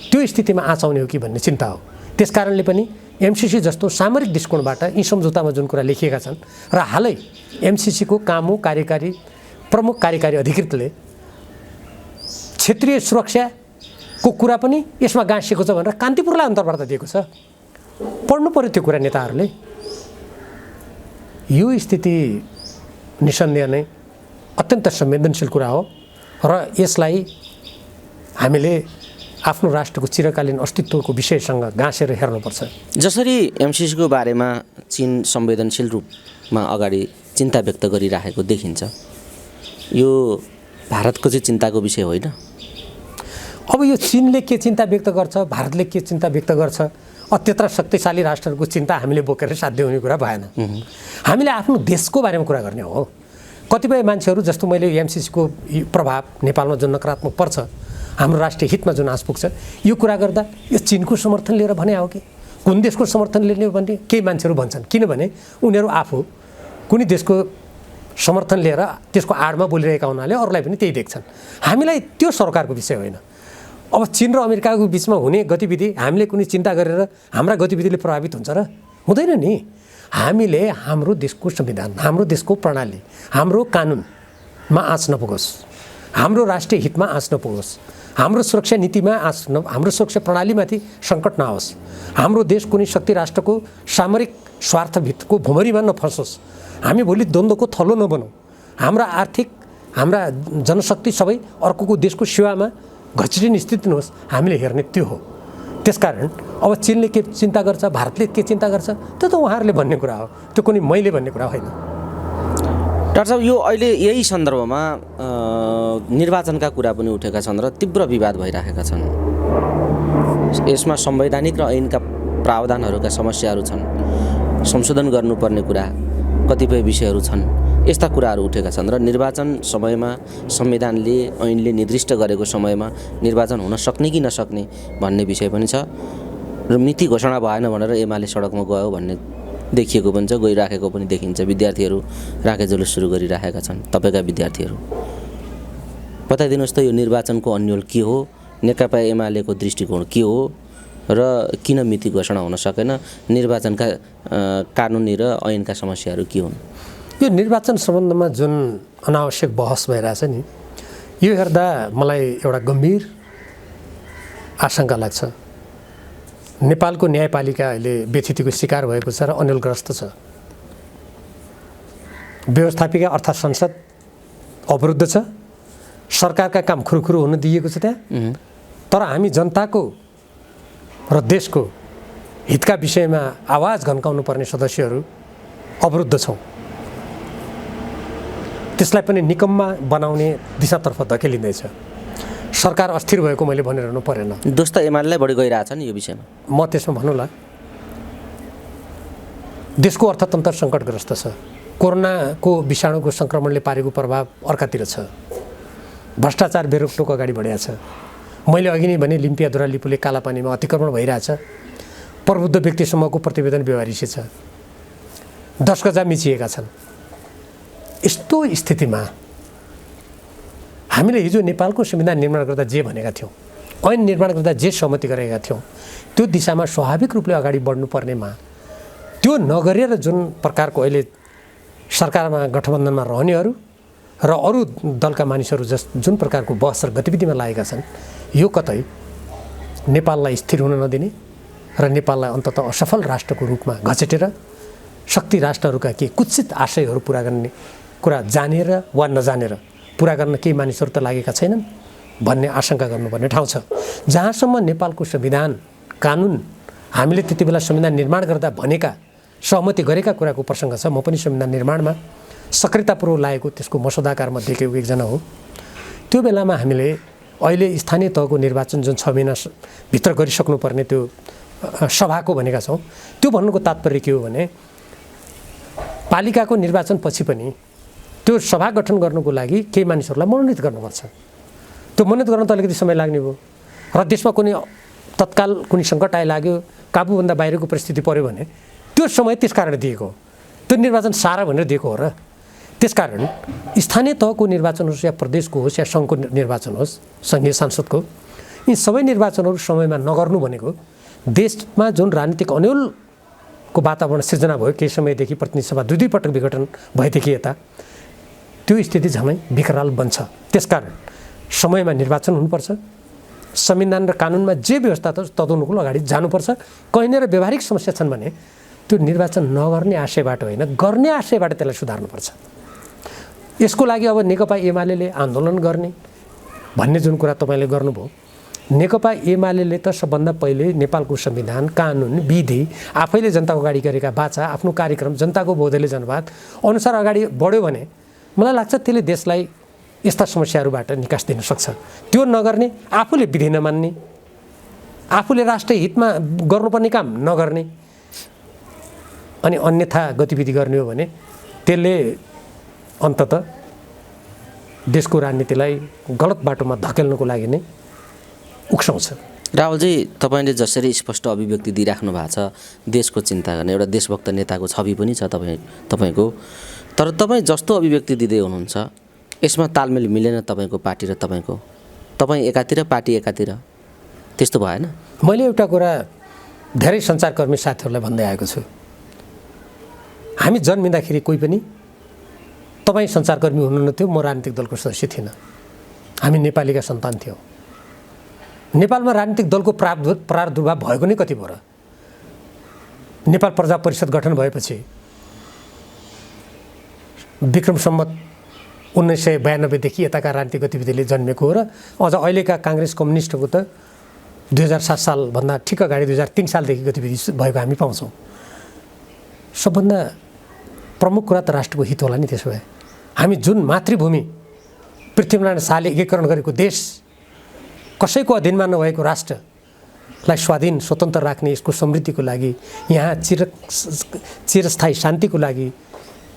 त्यो स्थितिमा आँचाउने हो कि भन्ने चिन्ता हो। त्यसकारणले पनि एमसिसी जस्तो सामरिक दृष्टिकोणबाट यी सम्झौतामा जुन कुरा लेखिएका छन् र हालै एमसिसीको कामु कार्यकारी प्रमुख कार्यकारी अधिकृतले क्षेत्रीय सुरक्षाको कुरा पनि यसमा गाँसिएको छ भनेर कान्तिपुरलाई अन्तर्वार्ता दिएको छ। पढ्नु पर्यो त्यो कुरा नेताहरूले। यो स्थिति निसन्देह नै अत्यन्त संवेदनशील कुरा हो र यसलाई हामीले आफ्नो राष्ट्रको चिरकालीन अस्तित्वको विषयसँग गाँसेर हेर्नुपर्छ। जसरी एमसिसीको बारेमा चीन संवेदनशील रूपमा अगाडि चिन्ता व्यक्त गरिराखेको देखिन्छ, यो भारतको चाहिँ चिन्ताको विषय होइन। अब यो चीनले के चिन्ता व्यक्त गर्छ, भारतले के चिन्ता व्यक्त गर्छ, अत्यन्त शक्तिशाली राष्ट्रहरूको चिन्ता हामीले बोकेर साध्य हुने कुरा भएन। हामीले आफ्नो देशको बारेमा कुरा गर्ने हो। कतिपय मान्छेहरू जस्तो मैले एमसिसीको प्रभाव नेपालमा जुन नकारात्मक पर्छ, हाम्रो राष्ट्रिय हितमा जुन आँच पुग्छ, यो कुरा गर्दा यो चीनको समर्थन लिएर भने हो कि कुन देशको समर्थन लिने भन्ने केही मान्छेहरू भन्छन्। किनभने उनीहरू आफू कुनै देशको समर्थन लिएर त्यसको आडमा बोलिरहेका हुनाले अरूलाई पनि त्यही देख्छन्। हामीलाई त्यो सरकारको विषय होइन। अब चीन र अमेरिकाको बिचमा हुने गतिविधि हामीले कुनै चिन्ता गरेर हाम्रा गतिविधिले प्रभावित हुन्छ र हुँदैन नि। हामीले हाम्रो देशको संविधान, हाम्रो देशको प्रणाली, हाम्रो कानुनमा आँच नपुगोस्, हाम्रो राष्ट्रिय हितमा आँच नपुगोस्, हाम्रो सुरक्षा नीतिमा हाम्रो सुरक्षा प्रणालीमाथि सङ्कट नआओस्, हाम्रो देश कुनै शक्ति राष्ट्रको सामरिक स्वार्थभित्रको भुमरीमा नफसोस्, हामी भोलि द्वन्द्वको थलो नबनौँ, हाम्रा आर्थिक हाम्रा जनशक्ति सबै अर्कोको देशको सेवामा घचिने स्थिति नहोस्, हामीले हेर्ने त्यो हो। त्यसकारण अब चीनले के चिन्ता गर्छ, भारतले के चिन्ता गर्छ, त्यो त उहाँहरूले भन्ने कुरा हो, त्यो कुनै मैले भन्ने कुरा होइन। डाक्टर साहब, यो अहिले यही सन्दर्भमा निर्वाचनका कुरा पनि उठेका छन् र तीव्र विवाद भइरहेका छन्। यसमा संवैधानिक र ऐनका प्रावधानहरूका समस्याहरू छन्, संशोधन गर्नुपर्ने कुरा कतिपय विषयहरू छन्, यस्ता कुराहरू उठेका छन् र निर्वाचन समयमा संविधानले ऐनले निर्दिष्ट गरेको समयमा निर्वाचन हुन सक्ने कि नसक्ने भन्ने विषय पनि छ र मिति घोषणा भएन भनेर एमाले सडकमा गयो भन्ने देखिएको पनि छ, गइराखेको पनि देखिन्छ। विद्यार्थीहरू राखे जुलुस सुरु गरिराखेका छन्। तपाईँका विद्यार्थीहरू बताइदिनुहोस् त, यो निर्वाचनको अन्यल के हो, नेकपा एमालेको दृष्टिकोण के हो र किन मिति घोषणा हुन सकेन, निर्वाचनका कानुनी र ऐनका समस्याहरू के हुन्? यो निर्वाचन सम्बन्धमा जुन अनावश्यक बहस भइरहेछ नि, यो हेर्दा मलाई एउटा गम्भीर आशंका लाग्छ। नेपालको न्यायपालिका अहिले व्यथितिको शिकार भएको छ र अन्यलग्रस्त छ। व्यवस्थापिका अर्थात् संसद अवरुद्ध छ, सरकारका काम खुरुखुरु हुन दिएको छ त्यहाँ। तर हामी जनताको र देशको हितका विषयमा आवाज घन्काउनु पर्ने सदस्यहरू अवरुद्ध छौँ। त्यसलाई पनि निकममा बनाउने दिशातर्फ धकेलिँदैछ। सरकार अस्थिर भएको मैले भनिरहनु परेन। दोष त एमालेलाई बढी गइरहेछ नि यो विषयमा। म त्यसमा भनौँला, देशको अर्थतन्त्र सङ्कटग्रस्त छ। कोरोनाको विषाणुको सङ्क्रमणले पारेको प्रभाव अर्कातिर छ। भ्रष्टाचार बेरोकटोक अगाडि बढेको छ। मैले अघि नै भने लिम्पियाधुरा लिपुले कालापानीमा अतिक्रमण भइरहेछ। प्रबुद्ध व्यक्तिसम्मको प्रतिवेदन व्यवहारिसी छ। 10 गजा मिचिएका छन्। यस्तो स्थितिमा हामीले हिजो नेपालको संविधान निर्माण गर्दा जे भनेका थियौँ, ऐन निर्माण गर्दा जे सहमति गरेका थियौँ, त्यो दिशामा स्वाभाविक रूपले अगाडि बढ्नुपर्नेमा त्यो नगरेर जुन प्रकारको अहिले सरकारमा गठबन्धनमा रहनेहरू र अरू दलका मानिसहरू जुन प्रकारको बहस र गतिविधिमा लागेका छन्, यो कतै नेपाललाई स्थिर हुन नदिने र नेपाललाई अन्ततः असफल राष्ट्रको रूपमा घचेटेर शक्ति राष्ट्रहरूका केही कुत्सित आशयहरू पुरा गर्ने कुरा जानेर वा नजानेर पुरा गर्न केही मानिसहरू त लागेका छैनन् भन्ने आशंका गर्नुपर्ने ठाउँ छ। जहाँसम्म नेपालको संविधान कानुन हामीले त्यति बेला संविधान निर्माण गर्दा भनेका सहमति गरेका कुराको प्रसङ्ग छ। म पनि संविधान निर्माणमा सक्रियतापूर्वक लागेको त्यसको मसौदाकारमा देखेको एकजना हो। त्यो बेलामा हामीले अहिले स्थानीय तहको निर्वाचन जुन 6 महिनाभित्र गरिसक्नुपर्ने त्यो सभाको भनेका छौँ। त्यो भन्नुको तात्पर्य के हो भने पालिकाको निर्वाचनपछि पनि त्यो सभा गठन गर्नुको लागि केही मानिसहरूलाई मनोनित गर्नुपर्छ। त्यो मनोनित गर्न त अलिकति समय लाग्ने भयो र देशमा कुनै तत्काल कुनै सङ्कट आइलाग्यो, काबुभन्दा बाहिरको परिस्थिति पऱ्यो भने त्यो समय त्यस कारण दिएको हो। त्यो निर्वाचन सारा भनेर दिएको हो र। त्यसकारण स्थानीय तहको निर्वाचन होस् या प्रदेशको होस् या सङ्घको निर्वाचन होस्, सङ्घीय सांसदको, यी सबै निर्वाचनहरू समयमा नगर्नु भनेको देशमा जुन राजनीतिक अन्योलको वातावरण सिर्जना भयो, केही समयदेखि प्रतिनिधि सभा 2 पटक विघटन भएदेखि यता त्यो स्थिति झमै विकराल बन्छ। त्यसकारण समयमा निर्वाचन हुनुपर्छ। संविधान र कानुनमा जे व्यवस्था छ तदनुकूल अगाडि जानुपर्छ। कहीँनिर व्यवहारिक समस्या छन् भने त्यो निर्वाचन नगर्ने आशयबाट होइन, गर्ने आशयबाट त्यसलाई सुधार्नुपर्छ। यसको लागि अब नेकपा एमाले आन्दोलन गर्ने भन्ने जुन कुरा तपाईँले गर्नुभयो, नेकपा एमाले त सबभन्दा पहिले नेपालको संविधान कानुन विधि आफैले जनताको अगाडि गरेका बाचा आफ्नो कार्यक्रम जनताको बौद्धले जनवाद अनुसार अगाडि बढ्यो भने मलाई लाग्छ त्यसले देशलाई यस्ता समस्याहरूबाट निकास दिन सक्छ। त्यो नगर्ने, आफूले विधि नमान्ने, आफूले राष्ट्रिय हितमा गर्नुपर्ने काम नगर्ने अनि अन्यथा गतिविधि गर्ने हो भने त्यसले अन्ततः देशको राजनीतिलाई गलत बाटोमा धकेल्नको लागि नै उक्साउँछ। राहुलजी, तपाईँले जसरी स्पष्ट अभिव्यक्ति दिइराख्नु भएको छ, देशको चिन्ता गर्ने एउटा देशभक्त नेताको छवि पनि छ तपाईँको, तर तपाईँ जस्तो अभिव्यक्ति दिँदै हुनुहुन्छ यसमा तालमेल मिलेन तपाईँको पार्टी र तपाईँको, तपाईँ एकातिर पार्टी एकातिर, त्यस्तो भएन? मैले एउटा कुरा धेरै सञ्चारकर्मी साथीहरूलाई भन्दै आएको छु। हामी जन्मिँदाखेरि कोही पनि तपाईँ सञ्चारकर्मी हुनुहुन्थ्यो, म राजनीतिक दलको सदस्य थिइनँ। हामी नेपालीका सन्तान थियौँ। नेपालमा राजनीतिक दलको प्रादुर्भाव भएको नै कति भयो र? नेपाल प्रजा परिषद गठन भएपछि विक्रम सम्वत 1992देखि यताका राजनीतिक गतिविधिले जन्मेको हो र अझ अहिलेका काङ्ग्रेस कम्युनिस्टको त 2007 सालभन्दा ठिक अगाडि 2003 सालदेखि गतिविधि भएको हामी पाउँछौँ। सबभन्दा प्रमुख कुरा त राष्ट्रको हित होला नि। त्यसो भए हामी जुन मातृभूमि पृथ्वीनारायण शाहले एकीकरण गरेको देश, कसैको अधीनमा नभएको राष्ट्रलाई स्वाधीन स्वतन्त्र राख्ने, यसको समृद्धिको लागि, यहाँ चिरस्थायी शान्तिको लागि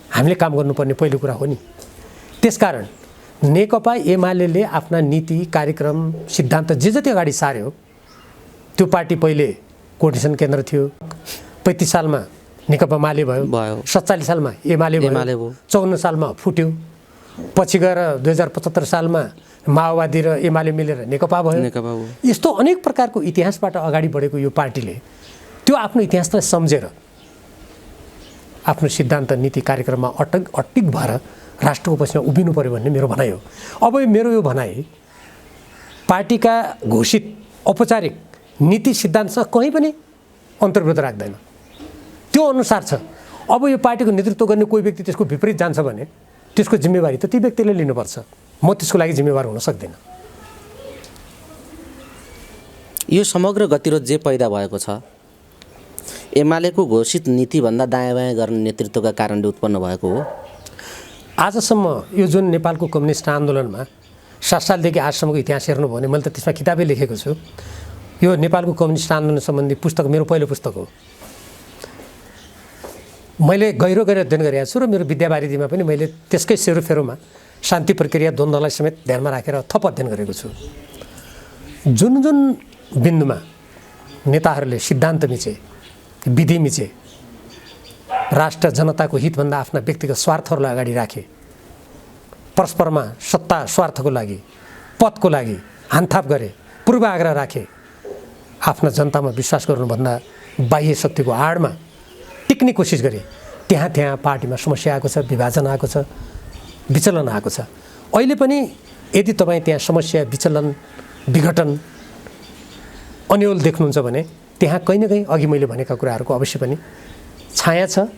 हामीले काम गर्नुपर्ने पहिलो कुरा हो नि। त्यसकारण नेकपा एमाले आफ्ना नीति कार्यक्रम सिद्धान्त जे जति अगाडि सार्यो, त्यो पार्टी पहिले कोर्डिनेसन केन्द्र थियो, 35 सालमा नेकपा माले भयो, 47 सालमा एमाले भयो, 54 सालमा फुट्यो, पछि गएर 2075 सालमा माओवादी र एमाले मिलेर नेकपा भयो। यस्तो अनेक प्रकारको इतिहासबाट अगाडि बढेको यो पार्टीले त्यो आफ्नो इतिहासलाई सम्झेर आफ्नो सिद्धान्त नीति कार्यक्रममा अटिक भएर राष्ट्रको पछिमा उभिनु पर्यो भन्ने मेरो भनाइ हो। अब मेरो यो भनाइ पार्टीका घोषित औपचारिक नीति सिद्धान्तसँग कहीँ पनि अन्तर्विरोध राख्दैन, त्यो अनुसार छ। अब यो पार्टीको नेतृत्व गर्ने कोही व्यक्ति त्यसको विपरीत जान्छ भने त्यसको जिम्मेवारी त ती व्यक्तिले लिनुपर्छ, म त्यसको लागि जिम्मेवार हुन सक्दिनँ। यो समग्र गतिरोध जे पैदा भएको छ एमालेको घोषित नीतिभन्दा दायाँ बायाँ गर्ने नेतृत्वका कारणले उत्पन्न भएको हो। आजसम्म यो जुन नेपालको कम्युनिस्ट आन्दोलनमा 7 सालदेखि आजसम्मको इतिहास हेर्नुभयो भने मैले त त्यसमा किताबै लेखेको छु। यो नेपालको कम्युनिस्ट आन्दोलन सम्बन्धी पुस्तक मेरो पहिलो पुस्तक हो। मैले गहिरो अध्ययन गरेको छु र मेरो विद्यावारिधीमा पनि मैले त्यसकै सेरोफेरोमा शान्ति प्रक्रिया द्वन्द्वलाई समेत ध्यानमा राखेर थप अध्ययन गरेको छु। जुन जुन बिन्दुमा नेताहरूले सिद्धान्त मिचे, विधि मिचे, राष्ट्र जनताको हितभन्दा आफ्ना व्यक्तिगत स्वार्थहरूलाई अगाडि राखे, परस्परमा सत्ता स्वार्थको लागि पदको लागि हानथाप गरे, पूर्वाग्रह राखे, आफ्ना जनतामा विश्वास गर्नुभन्दा बाह्य शक्तिको आडमा टिक्ने कोसिस गरे, त्यहाँ पार्टीमा समस्या आएको छ, विभाजन आएको छ, विचलन आएको छ। अहिले पनि यदि तपाईँ त्यहाँ समस्या, विचलन, विघटन, अन्यल देख्नुहुन्छ भने त्यहाँ कहीँ न कहीँ अघि मैले भनेका कुराहरूको अवश्य पनि छाया छ,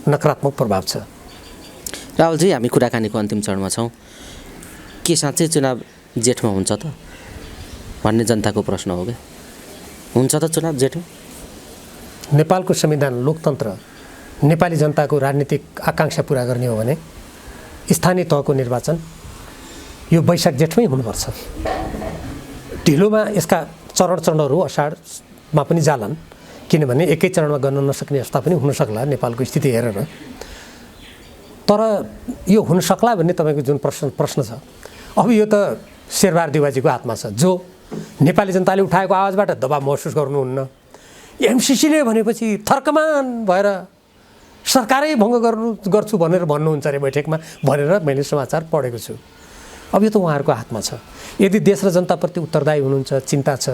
नकारात्मक प्रभाव छ। राहुलजी, हामी कुराकानीको अन्तिम चरणमा छौँ। के साँच्चै चुनाव जेठमा हुन्छ त भन्ने जनताको प्रश्न हो क्या? हुन्छ त चुनाव जेठमा? नेपालको संविधान, लोकतन्त्र, नेपाली जनताको राजनीतिक आकाङ्क्षा पुरा गर्ने हो भने स्थानीय तहको निर्वाचन यो वैशाख जेठमै हुनुपर्छ। ढिलोमा यसका चरणहरू अषाढमा पनि जालान्, किनभने एकै चरणमा गर्न नसक्ने अवस्था पनि हुनसक्ला नेपालको स्थिति हेरेर। तर यो हुन सक्ला भन्ने तपाईँको जुन प्रश्न छ, अब यो त शेरबहादुर देउवाजीको हातमा छ, जो नेपाली जनताले उठाएको आवाजबाट दबाब महसुस गर्नुहुन्न। एमसिसीले भनेपछि थर्कमान भएर सरकारै भङ्ग गर्छु भनेर भन्नुहुन्छ अरे बैठकमा भनेर मैले समाचार पढेको छु। अब यो त उहाँहरूको हातमा छ। यदि देश र जनताप्रति उत्तरदायी हुनुहुन्छ, चिन्ता छ,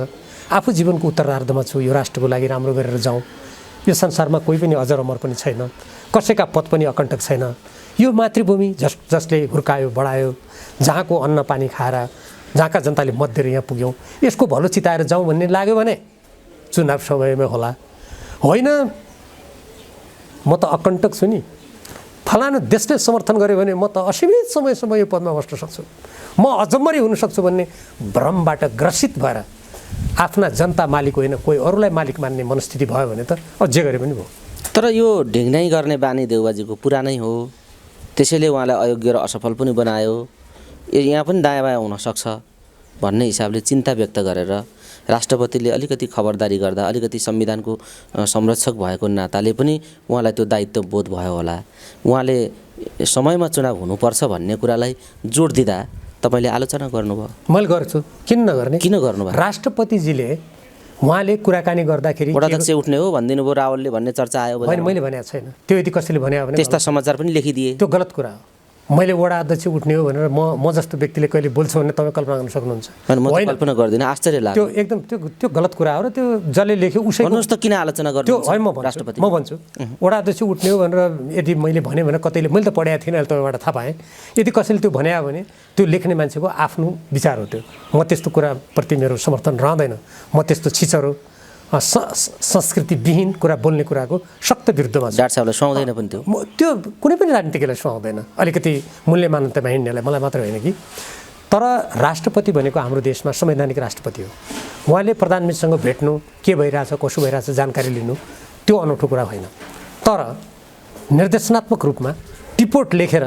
आफू जीवनको उत्तरार्धमा छु, यो राष्ट्रको लागि राम्रो गरेर जाउँ, यो संसारमा कोही पनि अजर अमर पनि छैन, कसैका पद पनि अकण्टक छैन, यो मातृभूमि जसले हुर्कायो बढायो, जहाँको अन्न पानी खाएर जहाँका जनताले मत दिएर यहाँ पुग्यौँ, यसको भलो चिताएर जाउँ भन्ने लाग्यो भने चुनाव समयमै होला। होइन म त अकण्टक छु नि, फलानु देशले समर्थन गर्यो भने म त असीमित समयसम्म यो पदमा बस्न सक्छु, म अजम्मरी हुन सक्छु भन्ने भ्रमबाट ग्रसित भएर आफ्ना जनता मालिक होइन कोही अरूलाई मालिक मान्ने मनस्थिति भयो भने त अझै गरे पनि भयो। तर यो ढिङ्नाइ गर्ने बानी देउबाजीको पुरानै हो, त्यसैले उहाँलाई अयोग्य र असफल पनि बनायो। यहाँ पनि दायाँ बायाँ हुनसक्छ भन्ने हिसाबले चिन्ता व्यक्त गरेर राष्ट्रपतिले अलिकति खबरदारी गर्दा, अलिकति संविधानको संरक्षक भएको नाताले पनि उहाँलाई त्यो दायित्व बोध भयो होला। उहाँले समयमा चुनाव हुनुपर्छ भन्ने कुरालाई जोड दिँदा तपाईँले आलोचना गर्नुभयो। मैले गर्छु, किन नगर्ने? किन गर्नुभयो? राष्ट्रपतिजीले उहाँले कुराकानी गर्दाखेरि वडाध्यक्ष उठ्ने हो भनिदिनु भयो रावलले भन्ने चर्चा आयो। होइन, मैले भनेको छैन त्यो। यदि कसैले भन्यो भने त्यस्ता समाचार पनि लेखिदिए, त्यो गलत कुरा हो। मैले वडा अध्यक्ष उठ्ने हो भनेर म जस्तो व्यक्तिले कहिले बोल्छु भने तपाईँ कल्पना गर्न सक्नुहुन्छ? म कल्पना गर्दिनँ, आश्चर्य लाग्यो। त्यो एकदम त्यो गलत कुरा हो र त्यो जसले लेख्यो उसै भन्नुहोस् त किन आलोचना गर्नु? त्यो होइन, म भन्छु वडा अध्यक्ष उठ्ने हो भनेर यदि मैले भने कतैले, मैले त पढाएको थिइनँ, अहिले तपाईँबाट थाहा पाएँ, यदि कसैले त्यो भन्यो भने त्यो लेख्ने मान्छेको आफ्नो विचार हो। त्यो म त्यस्तो कुराप्रति मेरो समर्थन रहँदैन। म त्यस्तो छिचरो संस्कृतिविहीन कुरा बोल्ने कुराको सख्त विरुद्धमा छु। डाक्टर साहबलाई सुहाउँदैन पनि त्यो कुनै पनि राजनीतिकलाई सुहाउँदैन, अलिकति मूल्य मान्यतामा हिँड्नेलाई, मलाई मात्र होइन कि। तर राष्ट्रपति भनेको हाम्रो देशमा संवैधानिक राष्ट्रपति हो। उहाँले प्रधानमन्त्रीसँग भेट्नु, के भइरहेछ, कसो भइरहेछ जानकारी लिनु, त्यो अनौठो कुरा होइन। तर निर्देशनात्मक रूपमा टिपोट लेखेर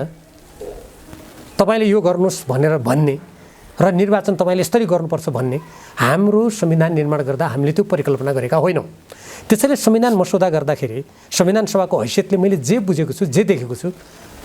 तपाईँले यो गर्नुहोस् भनेर भन्ने र निर्वाचन तपाईँले यसरी गर्नुपर्छ भन्ने हाम्रो संविधान निर्माण गर्दा हामीले त्यो परिकल्पना गरेका होइनौँ। त्यसैले संविधान मसौदा गर्दाखेरि संविधान सभाको हैसियतले मैले जे बुझेको छु, जे देखेको छु,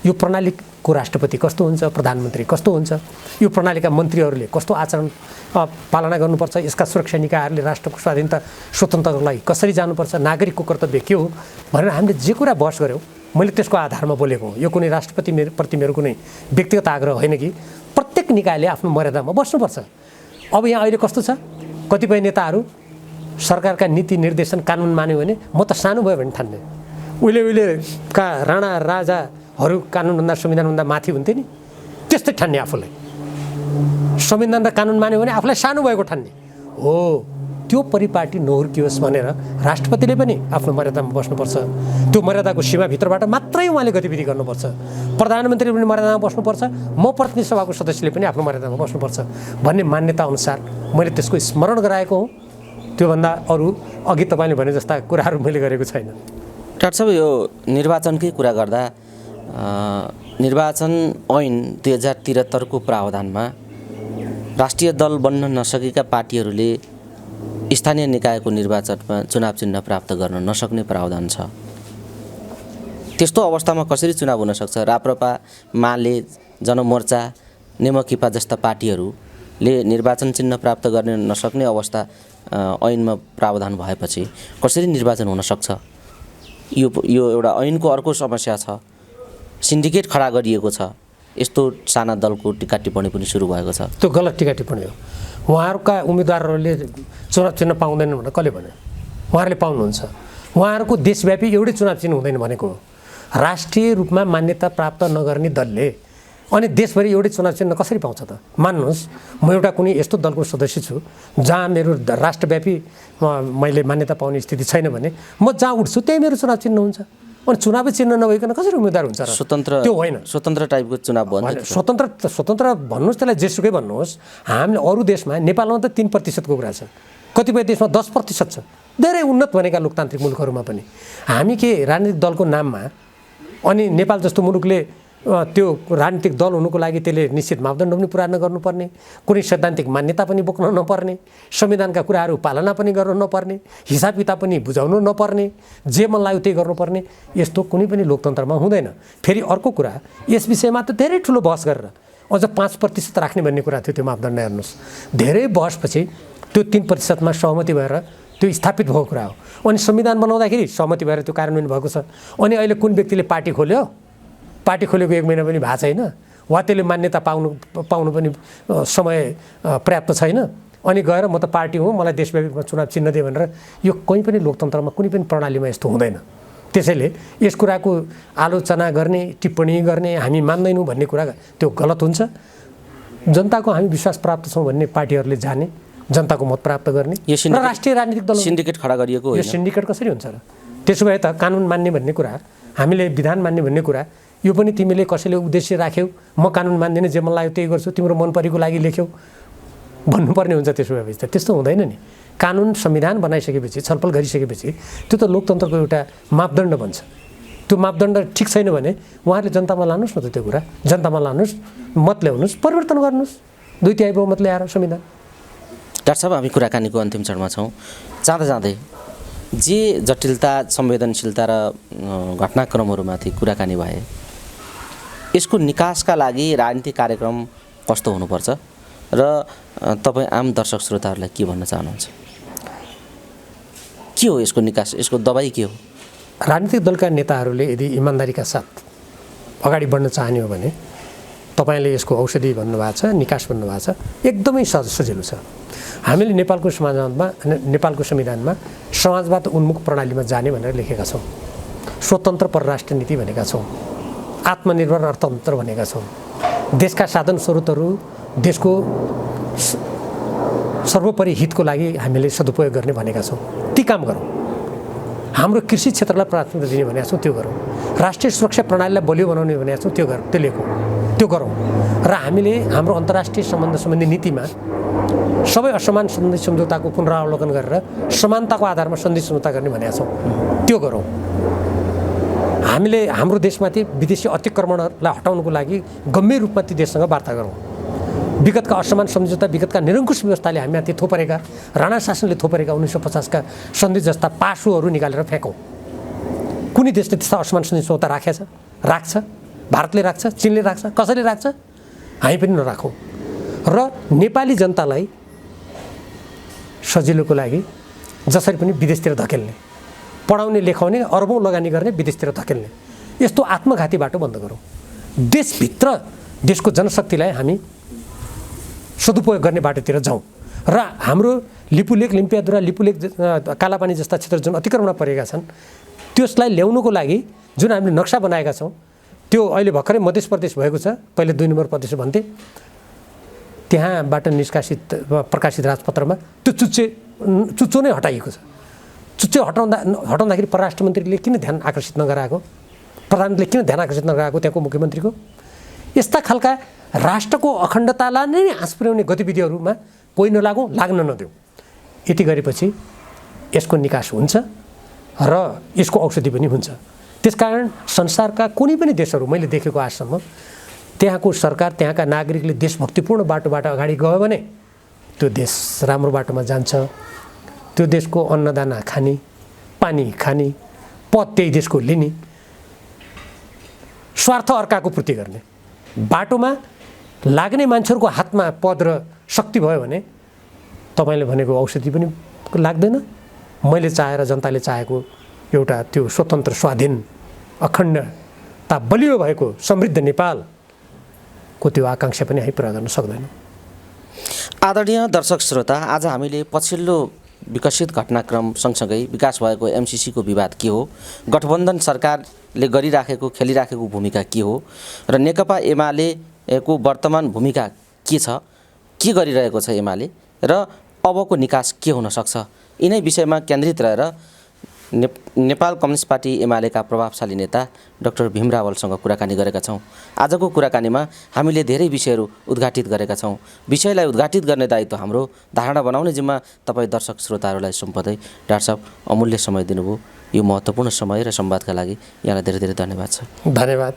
यो प्रणालीको राष्ट्रपति कस्तो हुन्छ, प्रधानमन्त्री कस्तो हुन्छ, यो प्रणालीका मन्त्रीहरूले कस्तो आचरण पालना गर्नुपर्छ, यसका सुरक्षा निकायहरूले राष्ट्रको स्वाधीनता स्वतन्त्रताको लागि कसरी जानुपर्छ, नागरिकको कर्तव्य के हो भनेर हामीले जे कुरा बहस गऱ्यौँ मैले त्यसको आधारमा बोलेको हुँ। यो कुनै राष्ट्रपति प्रति मेरो कुनै व्यक्तिगत आग्रह होइन कि प्रत्येक निकायले आफ्नो मर्यादामा बस्नुपर्छ। अब यहाँ अहिले कस्तो छ, कतिपय नेताहरू सरकारका नीति निर्देशन कानुन मान्यो भने म त सानो भयो भने ठान्ने। उहिलेका राणा राजाहरू कानुनभन्दा संविधानभन्दा माथि हुन्थे नि, त्यस्तै ठान्ने आफूलाई। संविधान र कानुन मान्यो भने आफूलाई सानो भएको ठान्ने हो। त्यो परिपाटी नहुर्कियोस् भनेर राष्ट्रपतिले पनि आफ्नो मर्यादामा बस्नुपर्छ। त्यो मर्यादाको सीमाभित्रबाट मात्रै उहाँले गतिविधि गर्नुपर्छ। प्रधानमन्त्रीले पनि मर्यादामा बस्नुपर्छ, म प्रतिनिधि सभाको सदस्यले पनि आफ्नो मर्यादामा बस्नुपर्छ भन्ने मान्यता अनुसार मैले त्यसको स्मरण गराएको हुँ। त्योभन्दा अरू अघि तपाईँले भने जस्ता कुराहरू मैले गरेको छैन। डाक्टर साहब, यो निर्वाचनकै कुरा गर्दा निर्वाचन ऐन 2073 को प्रावधानमा राष्ट्रिय दल बन्न नसकेका पार्टीहरूले स्थानीय निकायको निर्वाचनमा चुनाव चिन्ह प्राप्त गर्न नसक्ने प्रावधान छ। त्यस्तो अवस्थामा कसरी चुनाव हुन सक्छ? राप्रपा, माले, जनमोर्चा, नेमकिपा जस्ता पार्टीहरूले निर्वाचन चिन्ह प्राप्त गर्न नसक्ने अवस्था ऐनमा प्रावधान भएपछि कसरी निर्वाचन हुन सक्छ? यो एउटा ऐनको अर्को समस्या छ। सिन्डिकेट खडा गरिएको छ। यस्तो साना दलको टीका टिप्पणी पनि सुरु भएको छ। त्यो गलत टीका टिप्पणी हो। उहाँहरूका उम्मेदवारहरूले चुनाव चिन्ह पाउँदैनन् भनेर कसले भन्यो? उहाँहरूले पाउनुहुन्छ। उहाँहरूको देशव्यापी एउटै चुनाव चिन्ह हुँदैन भनेको हो। राष्ट्रिय रूपमा मान्यता प्राप्त नगर्ने दलले अनि देशभरि एउटै चुनाव चिन्ह कसरी पाउँछ त? मान्नुहोस्, म एउटा कुनै यस्तो दलको सदस्य छु जहाँ मेरो राष्ट्रव्यापी मैले मान्यता पाउने स्थिति छैन भने म जहाँ उठ्छु त्यही मेरो चुनाव चिन्ह हुन्छ। अनि चुनावै चिन्ह नभइकन कसरी उम्मेदवार हुन्छ र? स्वतन्त्र त्यो होइन। स्वतन्त्र टाइपको चुनाव भन्नु। स्वतन्त्र भन्नुहोस्, त्यसलाई जेसुकै भन्नुहोस्। हामीले अरू देशमा, नेपालमा त 3% को कुरा छ, कतिपय देशमा 10% छ। धेरै उन्नत भनेका लोकतान्त्रिक मुलुकहरूमा पनि हामी के राजनीतिक दलको नाममा, अनि नेपाल जस्तो मुलुकले त्यो राजनीतिक दल हुनुको लागि त्यसले निश्चित मापदण्ड पनि पुरा नगर्नुपर्ने, कुनै सैद्धान्तिक मान्यता पनि बोक्न नपर्ने, संविधानका कुराहरू पालना पनि गर्न नपर्ने, हिसाब किताब पनि बुझाउनु नपर्ने, जे मन लाग्यो त्यही गर्नुपर्ने, यस्तो कुनै पनि लोकतन्त्रमा हुँदैन। फेरि अर्को कुरा, यस विषयमा त धेरै ठुलो बहस गरेर अझ 5% राख्ने भन्ने कुरा थियो। त्यो मापदण्ड हेर्नुहोस्, धेरै बहसपछि त्यो 3% सहमति भएर त्यो स्थापित भएको कुरा हो। अनि संविधान बनाउँदाखेरि सहमति भएर त्यो कार्यान्वयन भएको छ। अनि अहिले कुन व्यक्तिले पार्टी खोल्यो, पार्टी खोलेको 1 महिना पनि भएको छैन, वा त्यसले मान्यता पाउनु पनि समय पर्याप्त छैन, अनि गएर म त पार्टी हुँ, मलाई देशव्यापी चुनाव चिन्ह दे भनेर, यो कहीँ पनि लोकतन्त्रमा कुनै पनि प्रणालीमा यस्तो हुँदैन। त्यसैले यस कुराको आलोचना गर्ने, टिप्पणी गर्ने, हामी मान्दैनौँ भन्ने कुरा त्यो गलत हुन्छ। जनताको हामी विश्वास प्राप्त छौँ भन्ने पार्टीहरूले जाने, जनताको मत प्राप्त गर्ने र राष्ट्रिय राजनीतिक दल सिन्डिकेट खडा गरिएको हो। यो सिन्डिकेट कसरी हुन्छ र? त्यसो भए त कानुन मान्ने भन्ने कुरा, हामीले विधान मान्ने भन्ने कुरा, यो पनि तिमीले कसैले उद्देश्य राख्यौ, म कानुन मान्दिनँ, जे मन लाग्यो त्यही गर्छु, तिम्रो मन परेको लागि लेख्यौ भन्नुपर्ने हुन्छ। त्यसो भएपछि त त्यस्तो हुँदैन नि। कानुन संविधान बनाइसकेपछि, छलफल गरिसकेपछि त्यो त लोकतन्त्रको एउटा मापदण्ड बन्छ। त्यो मापदण्ड ठिक छैन भने उहाँहरूले जनतामा लानुहोस् न त, त्यो कुरा जनतामा लानुहोस्, मत ल्याउनुहोस्, परिवर्तन गर्नुहोस्, 2/3 बहुमत ल्याएर संविधान। डाक्टर साहब, हामी कुराकानीको अन्तिम चरणमा छौँ। जाँदै जे जटिलता, संवेदनशीलता र घटनाक्रमहरूमाथि कुराकानी भए, यसको निकासका लागि राजनीतिक कार्यक्रम कस्तो हुनुपर्छ र तपाईँ आम दर्शक श्रोताहरूलाई के भन्न चाहनुहुन्छ? के हो यसको निकास, यसको दबाई के हो? राजनीतिक दलका नेताहरूले यदि इमान्दारीका साथ अगाडि बढ्न चाहने हो भने तपाईँले यसको औषधि भन्नुभएको छ, निकास भन्नुभएको छ, एकदमै सजिलो छ। हामीले नेपालको संविधानमा समाजवाद उन्मुख प्रणालीमा जाने भनेर लेखेका छौँ। स्वतन्त्र परराष्ट्र नीति भनेका छौँ। आत्मनिर्भर अर्थतन्त्र भनेका छौँ। देशका साधन स्रोतहरू देशको सर्वोपरि हितको लागि हामीले सदुपयोग गर्ने भनेका छौँ। ती काम गरौँ। हाम्रो कृषि क्षेत्रलाई प्राथमिकता दिने भनेका छौँ, त्यो गरौँ। राष्ट्रिय सुरक्षा प्रणालीलाई बलियो बनाउने भनेका छौँ, त्यो गरौँ। र हामीले हाम्रो अन्तर्राष्ट्रिय सम्बन्धी नीतिमा सबै असमान सन्धि सम्झौताको पुनरावलोकन गरेर समानताको आधारमा सन्धि सम्झौता गर्ने भनेका छौँ, त्यो गरौँ। हामीले हाम्रो देशमाथि विदेशी अतिक्रमणलाई हटाउनको लागि गम्भीर रूपमा ती देशसँग वार्ता गरौँ। विगतका असमान सम्झौता, विगतका निरङ्कुश व्यवस्थाले हामीमाथि थोपरेका, राणा शासनले थोपरेका 1950 का सन्धि जस्ता पासुहरू निकालेर फ्याँकौँ। कुनै देशले त्यस्ता असमान सम्झौता राख्छ? भारतले राख्छ? चीनले राख्छ? कसैले राख्छ? हामी पनि नराखौँ। र नेपाली जनतालाई सजिलोको लागि जसरी पनि विदेशतिर धकेल्ने, पढाउने लेखाउने, अरबौँ लगानी गर्ने, विदेशतिर धकेल्ने, यस्तो आत्मघाती बाटो बन्द गरौँ। देशभित्र देशको जनशक्तिलाई हामी सदुपयोग गर्ने बाटोतिर जाउँ र हाम्रो लिपुलेक लिम्पियाधुरा लिपुलेक कालापानी जस्ता क्षेत्र जुन अतिक्रमण परेका छन् त्यसलाई ल्याउनुको लागि जुन हामीले नक्सा बनाएका छौँ त्यो अहिले भर्खरै मध्य प्रदेश भएको छ, पहिले 2 नम्बर प्रदेश भन्थे, त्यहाँबाट निष्कासित प्रकाशित राजपत्रमा त्यो चुच्चो नै हटाइएको छ। चुच्चो हटाउँदाखेरि परराष्ट्र मन्त्रीले किन ध्यान आकर्षित नगराएको, प्रधानमन्त्रीले किन ध्यान आकर्षित नगराएको त्यहाँको मुख्यमन्त्रीको? यस्ता खालका राष्ट्रको अखण्डतालाई नै आँच पुर्याउने गतिविधिहरूमा कोही नलागौँ, लाग्न नदेऊ। यति गरेपछि यसको निकास हुन्छ र यसको औषधि पनि हुन्छ। त्यसकारण संसारका कुनै पनि देशहरू मैले देखेको आजसम्म त्यहाँको सरकार त्यहाँका नागरिकले देशभक्तिपूर्ण बाटोबाट अगाडि गयो भने त्यो देश राम्रो बाटोमा जान्छ। त्यो देशको अन्नदाना खाने, पानी खाने, पद त्यही देशको लिने, स्वार्थ अर्काको पूर्ति गर्ने। बाटोमा लाग्ने मान्छेहरूको हातमा पद र शक्ति भयो भने तपाईँले भनेको औषधि पनि लाग्दैन। मैले चाहेर जनताले चाहेको एउटा त्यो स्वतन्त्र स्वाधीन अखण्डता बलियो भएको समृद्ध नेपालको त्यो आकाङ्क्षा पनि हामी पुरा गर्न सक्दैनौँ। आदरणीय दर्शक श्रोता, आज हामीले पछिल्लो विकसित घटनाक्रम सँगसँगै विकास भएको एमसिसीको विवाद के हो, गठबन्धन सरकारले गरिराखेको खेलिराखेको भूमिका के हो र नेकपा एमालेको वर्तमान भूमिका के छ, के गरिरहेको छ एमाले र अबको निकास के हुन सक्छ, यिनै विषयमा केन्द्रित रहेर नेपाल कम्युनिस्ट पार्टी एमालेका प्रभावशाली नेता डाक्टर भीम रावलसँग कुराकानी गरेका छौँ। आजको कुराकानीमा हामीले धेरै विषयहरू उद्घाटित गरेका छौँ। विषयलाई उद्घाटित गर्ने दायित्व हाम्रो, धारणा बनाउने जिम्मा तपाईँ दर्शक श्रोताहरूलाई सुम्पदै डाक्टर साहब अमूल्य समय दिनुभयो। यो महत्त्वपूर्ण समय र संवादका लागि यहाँलाई धेरै धेरै धन्यवाद छ। धन्यवाद।